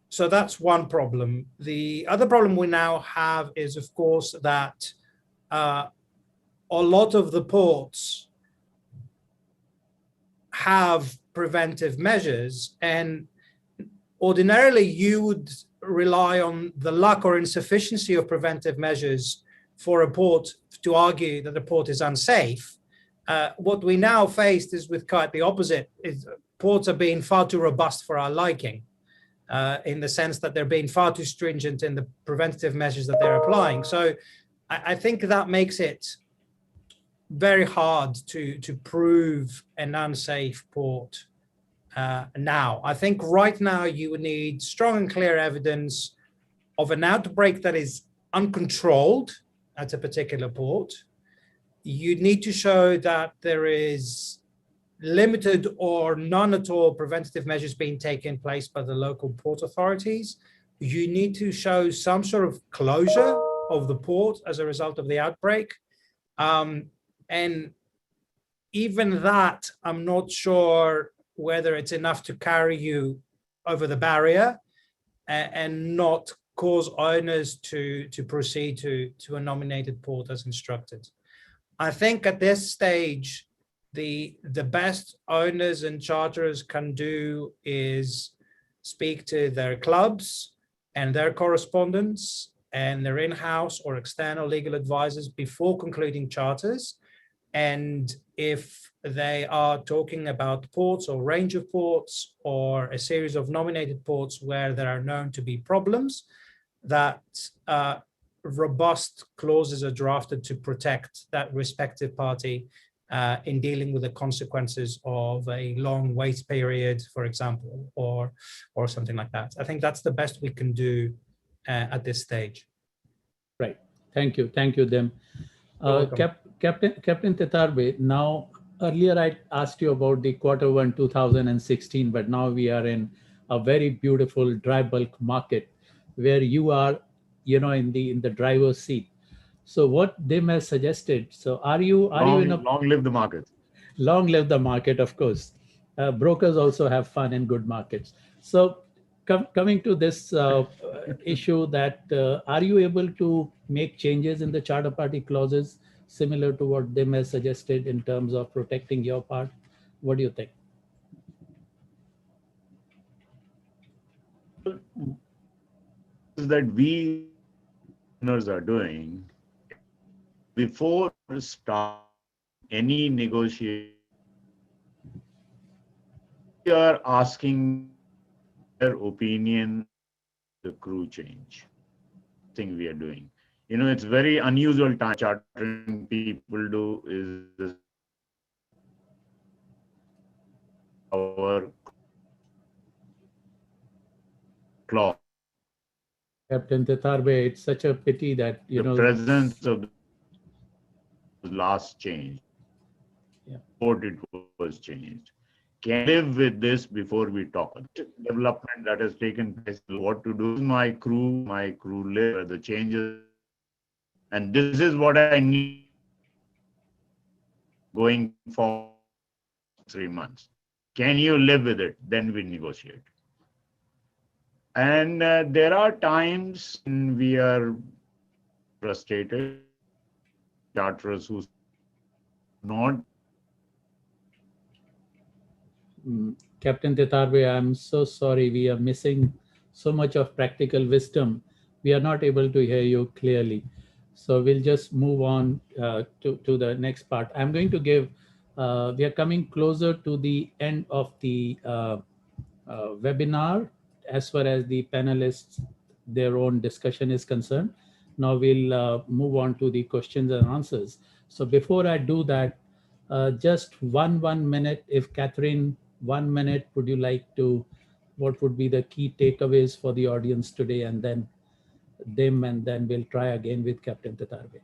So that's one problem. The other problem we now have is, of course, that a lot of the ports have preventive measures, and ordinarily you would rely on the lack or insufficiency of preventive measures for a port to argue that the port is unsafe. What we now faced is with quite the opposite. Ports are being far too robust for our liking, in the sense that they're being far too stringent in the preventative measures that they're applying. So I think that makes it very hard to prove an unsafe port now. I think right now you would need strong and clear evidence of an outbreak that is uncontrolled at a particular port. You need to show that there is limited or none at all preventative measures being taken place by the local port authorities. You need to show some sort of closure of the port as a result of the outbreak. And even that, I'm not sure whether it's enough to carry you over the barrier and not cause owners to proceed to a nominated port as instructed. I think at this stage, the best owners and charterers can do is speak to their clubs and their correspondents and their in-house or external legal advisors before concluding charters. And if they are talking about ports or range of ports or a series of nominated ports where there are known to be problems, that robust clauses are drafted to protect that respective party in dealing with the consequences of a long wait period, for example, or something like that. I think that's the best we can do at this stage. Right. Thank you, Dim. Captain Tetarbe, now earlier I asked you about the Q1 2016, but now we are in a very beautiful dry bulk market where you are, in the driver's seat. So what Dim has suggested, so are you in a long live the market? Long live the market, of course. Brokers also have fun in good markets. So coming to this issue, that are you able to make changes in the charter party clauses similar to what Dim has suggested in terms of protecting your part? What do you think? That we owners are doing before start any negotiation, we are asking their opinion, the crew change thing we are doing. It's very unusual time chartering people do is this, our clause. Captain Tetarbe, it's such a pity that, the presence of the last change, before it was changed. Can live with this before we talk. Development that has taken place, what to do with my crew live, the changes, and this is what I need going for 3 months. Can you live with it? Then we negotiate. And there are times when we are frustrated, charterers who not. Captain Tetarbe, I'm so sorry. We are missing so much of practical wisdom. We are not able to hear you clearly. So we'll just move on to the next part. I'm going to give, we are coming closer to the end of the webinar as far as the panelists, their own discussion is concerned. Now we'll move on to the questions and answers. So before I do that, just one minute, if Catherine, 1 minute, would you like to, what would be the key takeaways for the audience today, and then Dim, and then we'll try again with Captain Tetarbe.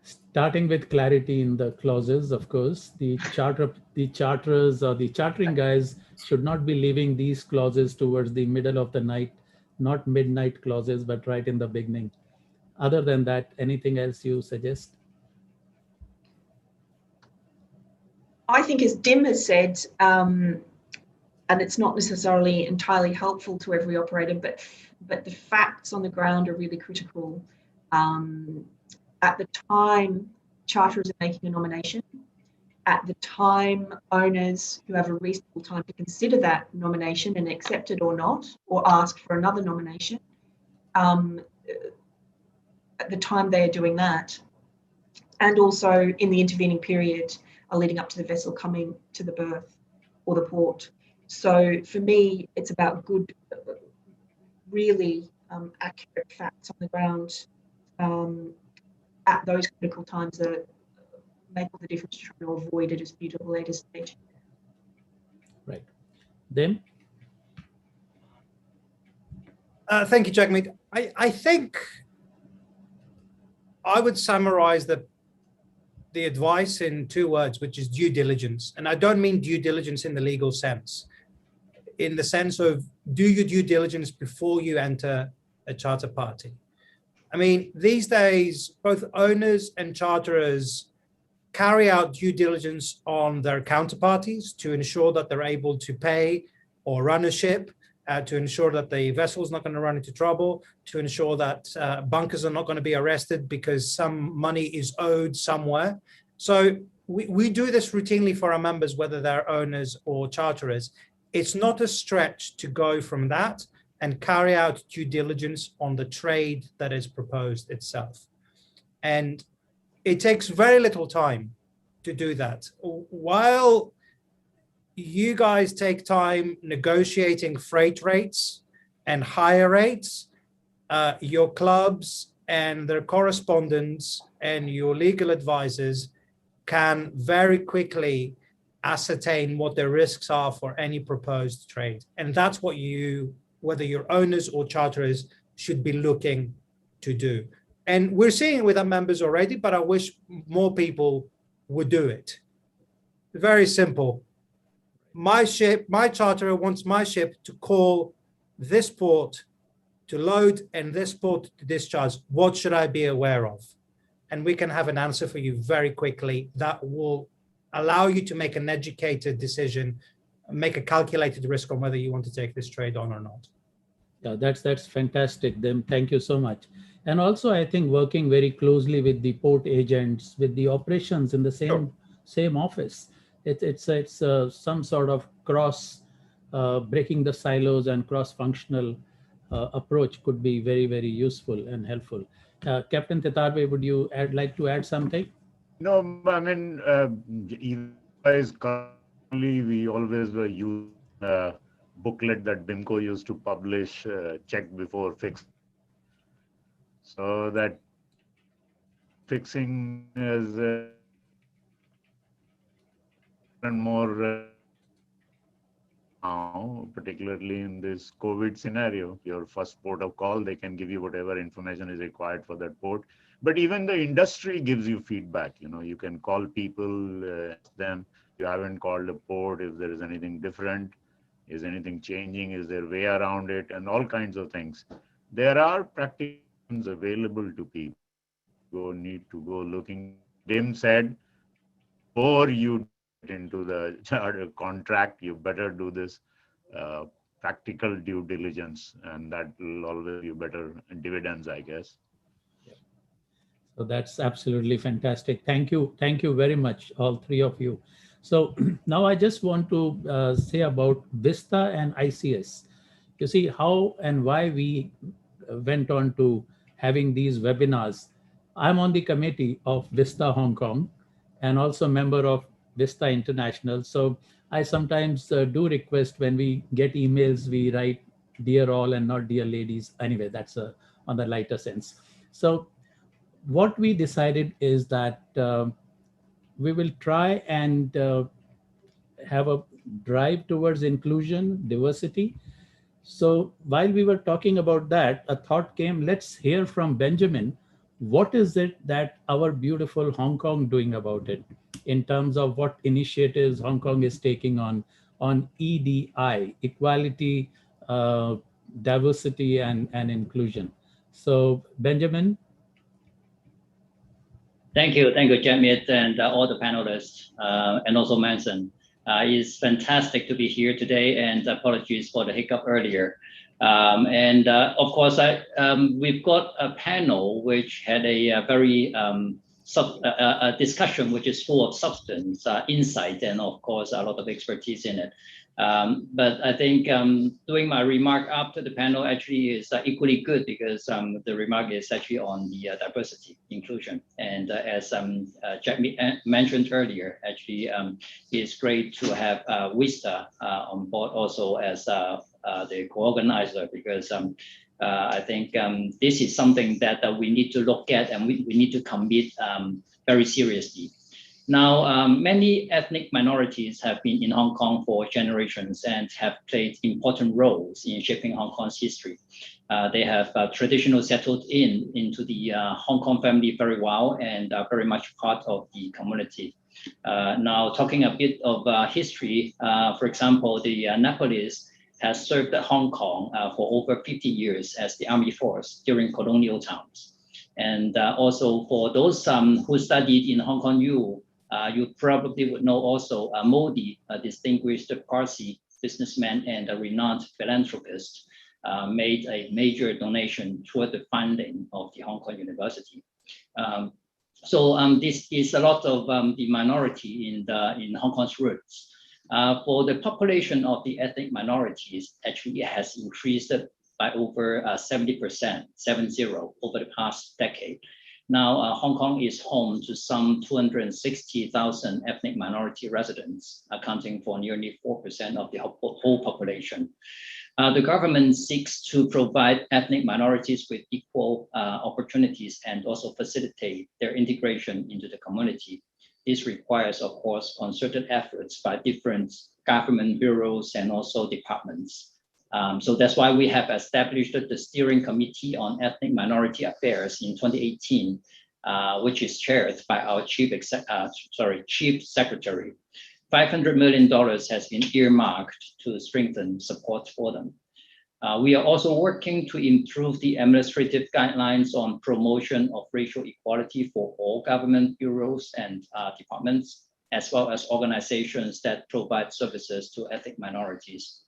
Starting with clarity in the clauses, of course, the charterers or the chartering guys should not be leaving these clauses towards the middle of the night, not midnight clauses, but right in the beginning. Other than that, anything else you suggest? I think, as Dim has said, and it's not necessarily entirely helpful to every operator, but the facts on the ground are really critical. At the time charterers are making a nomination, at the time owners who have a reasonable time to consider that nomination and accept it or not, or ask for another nomination, at the time they are doing that, and also in the intervening period leading up to the vessel coming to the berth or the port. So for me, it's about good, really accurate facts on the ground at those critical times that make all the difference, trying to avoid a dispute at a later stage. Right. Then? Thank you, Jagmeet. I think I would summarize the advice in 2 words, which is due diligence. And I don't mean due diligence in the legal sense, in the sense of do your due diligence before you enter a charter party. I mean, these days, both owners and charterers carry out due diligence on their counterparties to ensure that they're able to pay or run a ship, to ensure that the vessel is not going to run into trouble, to ensure that bunkers are not going to be arrested because some money is owed somewhere. So we do this routinely for our members, whether they're owners or charterers. It's not a stretch to go from that and carry out due diligence on the trade that is proposed itself. And it takes very little time to do that. While you guys take time negotiating freight rates and hire rates, your clubs and their correspondents and your legal advisors can very quickly ascertain what the risks are for any proposed trade. And that's what you, whether you're owners or charterers, should be looking to do. And we're seeing it with our members already, but I wish more people would do it. Very simple. My ship, my charterer wants my ship to call this port to load and this port to discharge. What should I be aware of? And we can have an answer for you very quickly that will allow you to make an educated decision, make a calculated risk on whether you want to take this trade on or not. Yeah, that's fantastic. Then thank you so much. And also, I think working very closely with the port agents, with the operations in the same office, it's some sort of cross breaking the silos and cross-functional approach could be very, very useful and helpful. Captain Tetarve, would you like to add something? No, I mean, currently we always were using a booklet that BIMCO used to publish, check before fix. So that fixing is and more now, particularly in this COVID scenario, your first port of call, they can give you whatever information is required for that port. But even the industry gives you feedback. You know, you can call people, ask them, you haven't called a port, if there is anything different, is anything changing, is there a way around it, and all kinds of things. There are practices available to people. You need to go looking. Dim said, before you get into the charter contract, you better do this practical due diligence, and that will always give you better dividends, I guess. So that's absolutely fantastic. Thank you. Thank you very much, all three of you. So now I just want to say about Vista and ICS. You see how and why we went on to having these webinars. I'm on the committee of Vista Hong Kong and also member of Vista International. So I sometimes do request when we get emails, we write dear all and not dear ladies. Anyway, that's on the lighter sense. So what we decided is that we will try and have a drive towards inclusion, diversity. So while we were talking about that, a thought came, let's hear from Benjamin. What is it that our beautiful Hong Kong doing about it in terms of what initiatives Hong Kong is taking on EDI, equality, diversity, and inclusion. So Benjamin. Thank you, Jagmeet, and all the panelists, and also Manson. It's fantastic to be here today, and apologies for the hiccup earlier. Of course, we've got a panel which had a very discussion which is full of substance, insight, and of course a lot of expertise in it. But I think doing my remark after the panel actually is equally good because the remark is actually on the diversity, inclusion. And as Jack mentioned earlier, actually it's great to have Vista on board also as the co-organizer because I think this is something that we need to look at and we need to commit very seriously. Now, many ethnic minorities have been in Hong Kong for generations and have played important roles in shaping Hong Kong's history. They have traditionally settled into the Hong Kong family very well and are very much part of the community. Now, talking a bit of history, for example, the Nepalese has served Hong Kong for over 50 years as the army force during colonial times. And also for those who studied in Hong Kong U, you probably would know also Modi, a distinguished Parsi businessman and a renowned philanthropist, made a major donation toward the funding of the Hong Kong University. So this is a lot of the minority in Hong Kong's roots. For the population of the ethnic minorities, actually has increased by over 70%, 70, over the past decade. Now, Hong Kong is home to some 260,000 ethnic minority residents, accounting for nearly 4% of the whole population. The government seeks to provide ethnic minorities with equal opportunities and also facilitate their integration into the community. This requires, of course, concerted efforts by different government bureaus and also departments. So that's why we have established the Steering Committee on Ethnic Minority Affairs in 2018, which is chaired by our Chief Secretary. $500 million has been earmarked to strengthen support for them. We are also working to improve the administrative guidelines on promotion of racial equality for all government bureaus and departments, as well as organizations that provide services to ethnic minorities.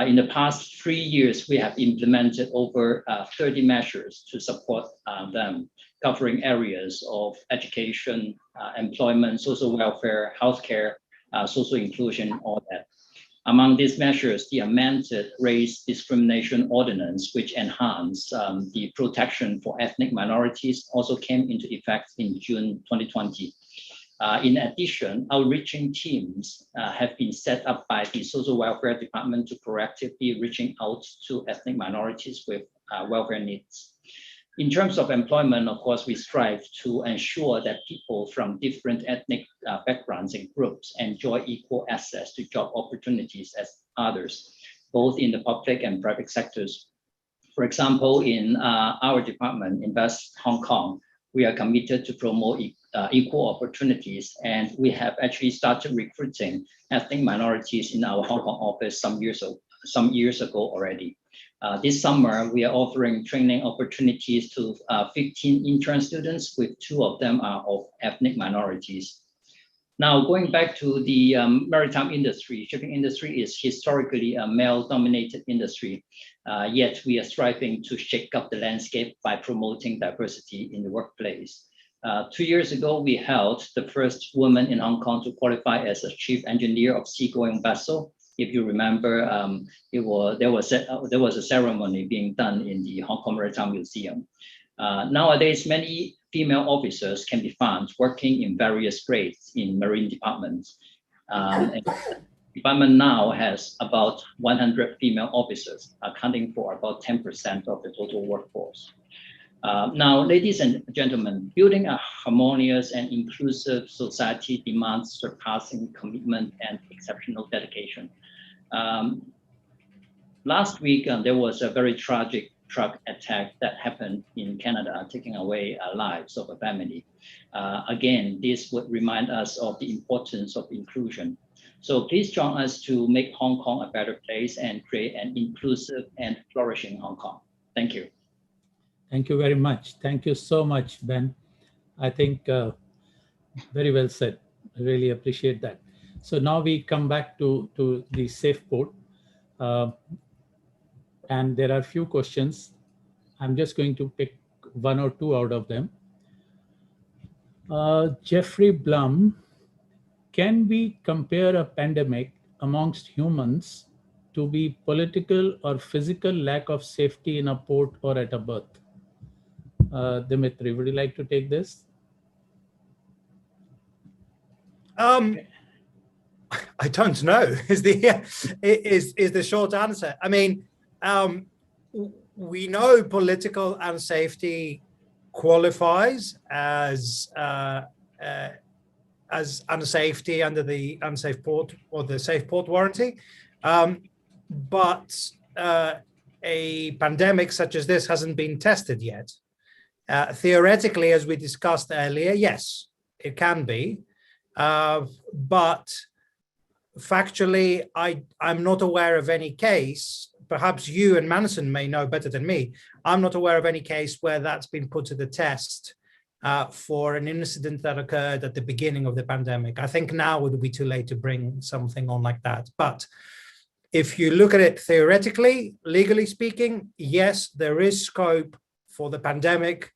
In the past 3 years, we have implemented over 30 measures to support them, covering areas of education, employment, social welfare, healthcare, social inclusion, all that. Among these measures, the amended Race Discrimination Ordinance, which enhanced the protection for ethnic minorities, also came into effect in June 2020. In addition, outreaching teams have been set up by the Social Welfare Department to proactively reaching out to ethnic minorities with welfare needs. In terms of employment, of course, we strive to ensure that people from different ethnic backgrounds and groups enjoy equal access to job opportunities as others, both in the public and private sectors. For example, in our department, Invest Hong Kong, we are committed to promote equal opportunities, and we have actually started recruiting ethnic minorities in our Hong Kong office some years ago already. This summer, we are offering training opportunities to 15 intern students, with 2 of them are of ethnic minorities. Now, going back to the maritime industry, shipping industry is historically a male-dominated industry, yet we are striving to shake up the landscape by promoting diversity in the workplace. 2 years ago, we held the first woman in Hong Kong to qualify as a chief engineer of seagoing vessel. If you remember, there was a ceremony being done in the Hong Kong Maritime Museum. Nowadays, many female officers can be found working in various grades in marine departments. And the department now has about 100 female officers, accounting for about 10% of the total workforce. Now, ladies and gentlemen, building a harmonious and inclusive society demands surpassing commitment and exceptional dedication. Last week, there was a very tragic truck attack that happened in Canada, taking away lives of a family. Again, this would remind us of the importance of inclusion. So please join us to make Hong Kong a better place and create an inclusive and flourishing Hong Kong. Thank you. Thank you very much. Thank you so much, Ben. I think very well said. I really appreciate that. So now we come back to the safe port. And there are a few questions. I'm just going to pick 1 or 2 out of them. Jeffrey Blum, can we compare a pandemic amongst humans to be political or physical lack of safety in a port or at a berth? Dimitri, would you like to take this? I don't know is the short answer. I mean, we know political unsafety qualifies as unsafety under the unsafe port or the safe port warranty, but a pandemic such as this hasn't been tested yet. Theoretically, as we discussed earlier, yes, it can be, but factually, I'm not aware of any case. Perhaps you and Manson may know better than me. I'm not aware of any case where that's been put to the test for an incident that occurred at the beginning of the pandemic. I think now would be too late to bring something on like that. But if you look at it theoretically, legally speaking, yes, there is scope for the pandemic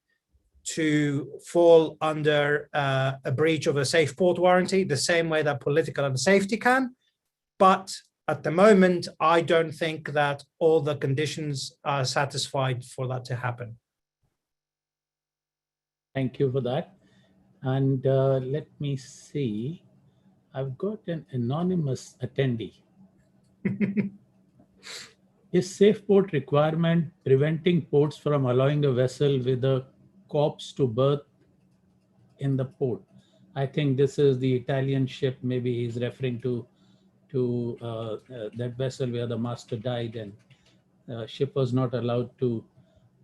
to fall under a breach of a safe port warranty, the same way that political unsafety can. But at the moment, I don't think that all the conditions are satisfied for that to happen. Thank you for that. And let me see. I've got an anonymous attendee. Is safe port requirement preventing ports from allowing a vessel with a corpse to berth in the port? I think this is the Italian ship. Maybe he's referring to that vessel where the master died, and ship was not allowed to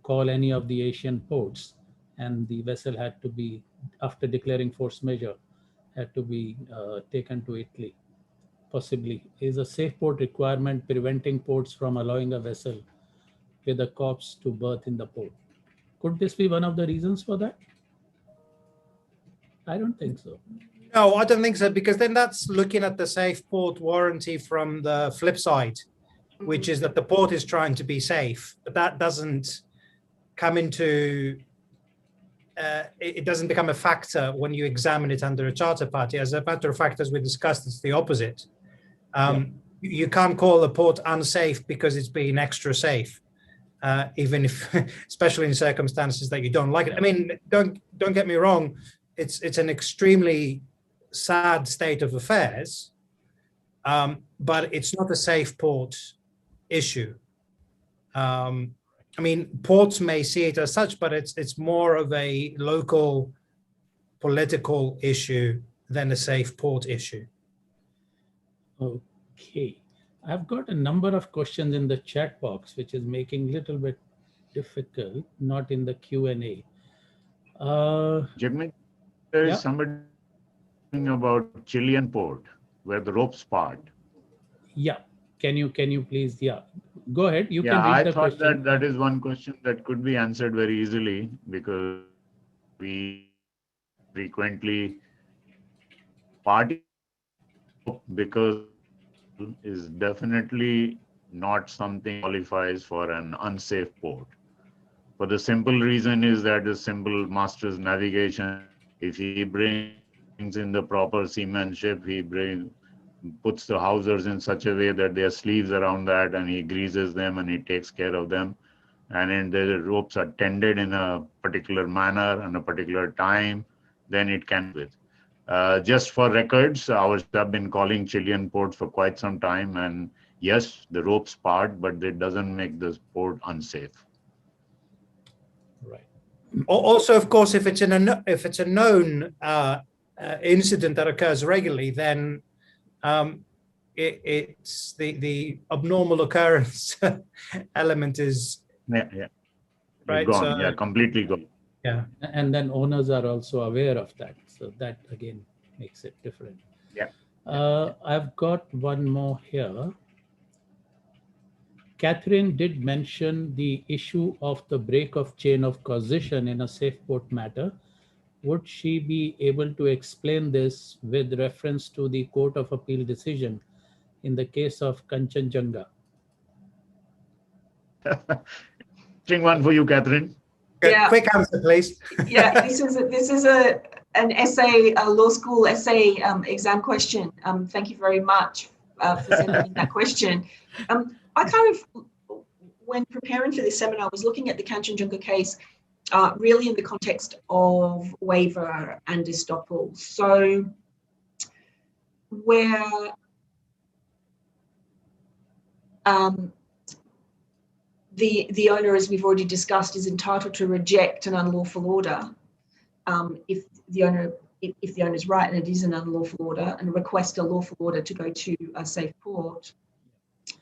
call any of the Asian ports, and the vessel had to be, after declaring force majeure, had to be taken to Italy. Possibly, is a safe port requirement preventing ports from allowing a vessel with a corpse to berth in the port? Could this be one of the reasons for that? I don't think so. No, I don't think so, because then that's looking at the safe port warranty from the flip side, which is that the port is trying to be safe, but that doesn't come into, it doesn't become a factor when you examine it under a charter party. As a matter of fact, as we discussed, it's the opposite. You can't call a port unsafe because it's being extra safe, even if, especially in circumstances that you don't like it. I mean, don't get me wrong, it's an extremely sad state of affairs, but it's not a safe port issue. I mean, ports may see it as such, but it's more of a local political issue than a safe port issue. Okay, I've got a number of questions in the chat box, which is making a little bit difficult, not in the Q&A. Jimmy, there is somebody talking about Chilean port where the ropes part. Yeah, can you please, go ahead. You can read I the thought question. that is one question that could be answered very easily, because we frequently party, because is definitely not something qualifies for an unsafe port. For the simple reason is that the simple master's navigation, if he brings in the proper seamanship, he puts the hawsers in such a way that there are sleeves around that, and he greases them and he takes care of them. And then the ropes are tended in a particular manner and a particular time, then it can be. Just for records, ours have been calling Chilean ports for quite some time, and yes, the ropes part, but it doesn't make the port unsafe. Right. Also, of course, if it's a known incident that occurs regularly, then it's the abnormal occurrence element is right. Gone, completely gone. Yeah, and then owners are also aware of that, so that again makes it different. I've got one more here. Catherine did mention the issue of the break of chain of causation in a safe port matter. Would she be able to explain this with reference to the Court of Appeal decision in the case of Kanchenjunga? Interesting one for you, Catherine. Quick answer, please. This is an essay, a law school essay exam question. Thank you very much for sending in that question. I kind of, when preparing for this seminar, was looking at the Kanchenjunga case really in the context of waiver and estoppel. So where the owner, as we've already discussed, is entitled to reject an unlawful order if the owner is right and it is an unlawful order, and request a lawful order to go to a safe port.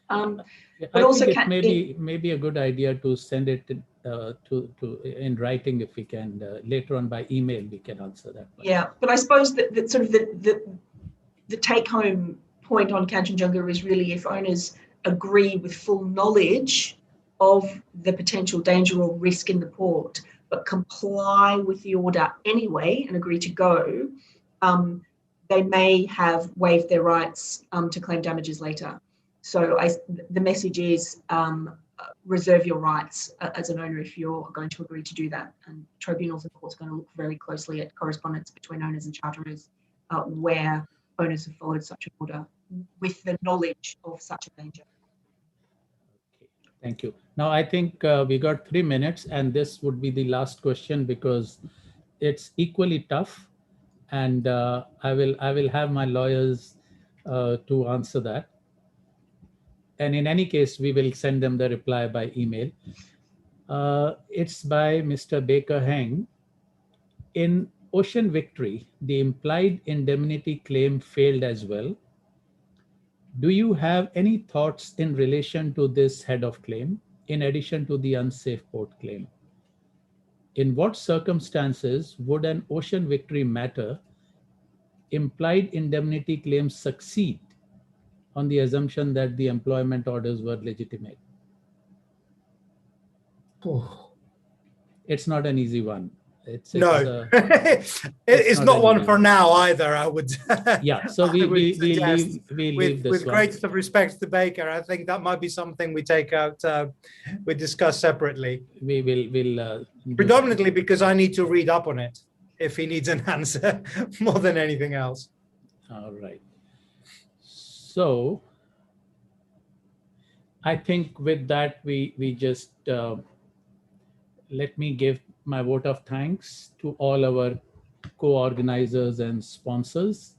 But I also think it may be a good idea to send it in writing if we can. Later on by email we can answer that one. Yeah, but I suppose that sort of the take-home point on Kanchenjunga is really if owners agree with full knowledge of the potential danger or risk in the port, but comply with the order anyway and agree to go, they may have waived their rights to claim damages later. So the message is reserve your rights as an owner if you're going to agree to do that. And tribunals and courts are going to look very closely at correspondence between owners and charterers where owners have followed such an order with the knowledge of such a danger. Thank you. Now, I think we got 3 minutes, and this would be the last question because it's equally tough, and I will have my lawyers to answer that. And in any case, we will send them the reply by email. It's by Mr. Baker Heng. In Ocean Victory, the implied indemnity claim failed as well. Do you have any thoughts in relation to this head of claim, in addition to the unsafe port claim? In what circumstances would an Ocean Victory matter implied indemnity claim succeed on the assumption that the employment orders were legitimate? Oh. It's not an easy one. It's it's not one for now either, I would. Yeah, so we leave this with one. greatest of respect to Baker. I think that might be something we take out, we discuss separately. We'll predominantly because I need to read up on it if he needs an answer more than anything else. All right. So I think with that, we just let me give my vote of thanks to all our co-organizers and sponsors.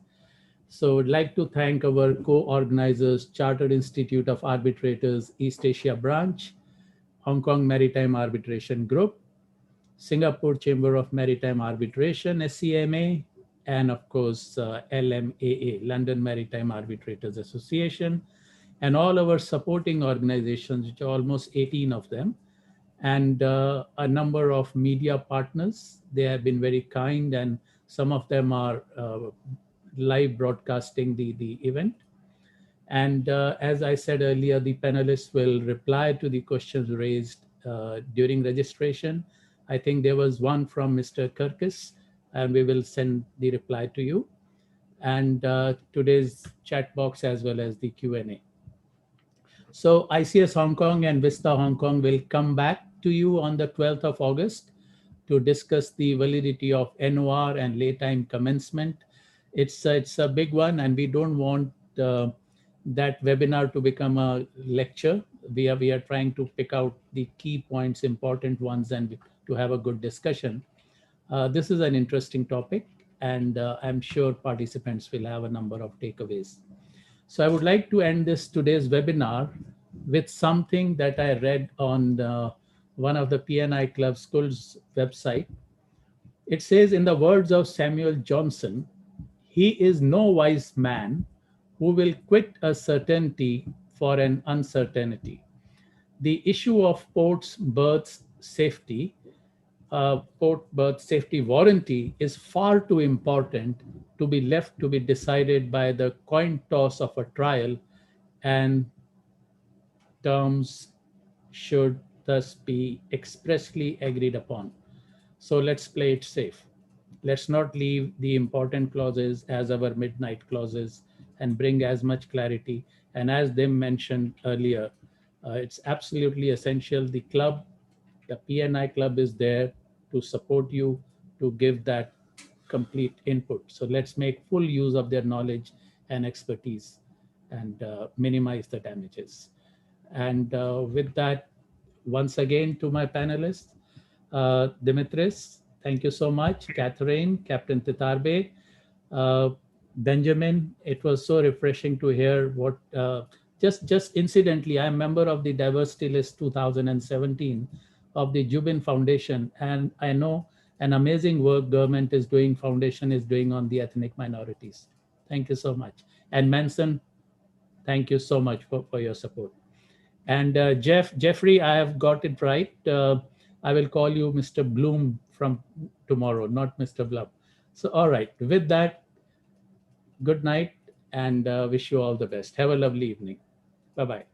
So I'd like to thank our co-organizers, Chartered Institute of Arbitrators, East Asia Branch, Hong Kong Maritime Arbitration Group, Singapore Chamber of Maritime Arbitration, SCMA, and of course, LMAA, London Maritime Arbitrators Association, and all our supporting organizations, which are almost 18 of them, and a number of media partners. They have been very kind, and some of them are live broadcasting the event. And as I said earlier, the panelists will reply to the questions raised during registration. I think there was one from Mr. Kirkis, and we will send the reply to you. And today's chat box as well as the Q&A. So ICS Hong Kong and Vista Hong Kong will come back to you on the 12th of August to discuss the validity of NOR and lay time commencement. It's a big one, and we don't want that webinar to become a lecture. We are trying to pick out the key points, important ones, and to have a good discussion. This is an interesting topic, and I'm sure participants will have a number of takeaways. So I would like to end today's webinar with something that I read on one of the PNI Club Schools website. It says, in the words of Samuel Johnson, "He is no wise man who will quit a certainty for an uncertainty." The issue of ports berths safety, port berth safety warranty is far too important to be left to be decided by the coin toss of a trial, and terms should thus be expressly agreed upon. So let's play it safe. Let's not leave the important clauses as our midnight clauses and bring as much clarity. And as Dim mentioned earlier, it's absolutely essential. The club, the PNI club, is there to support you, to give that complete input. So let's make full use of their knowledge and expertise. and minimize the damages. And with that, once again to my panelists, Dimitris, thank you so much. Catherine, Captain Titarbe, Benjamin, it was so refreshing to hear what, just incidentally, I'm a member of the Diversity List 2017 of the Jubin Foundation, and I know an amazing work foundation is doing on the ethnic minorities. Thank you so much. And Manson, thank you so much for your support. And Jeffrey, I have got it right. I will call you Mr. Bloom from tomorrow, not Mr. Blum. So, all right, with that, good night and wish you all the best. Have a lovely evening. Bye-bye.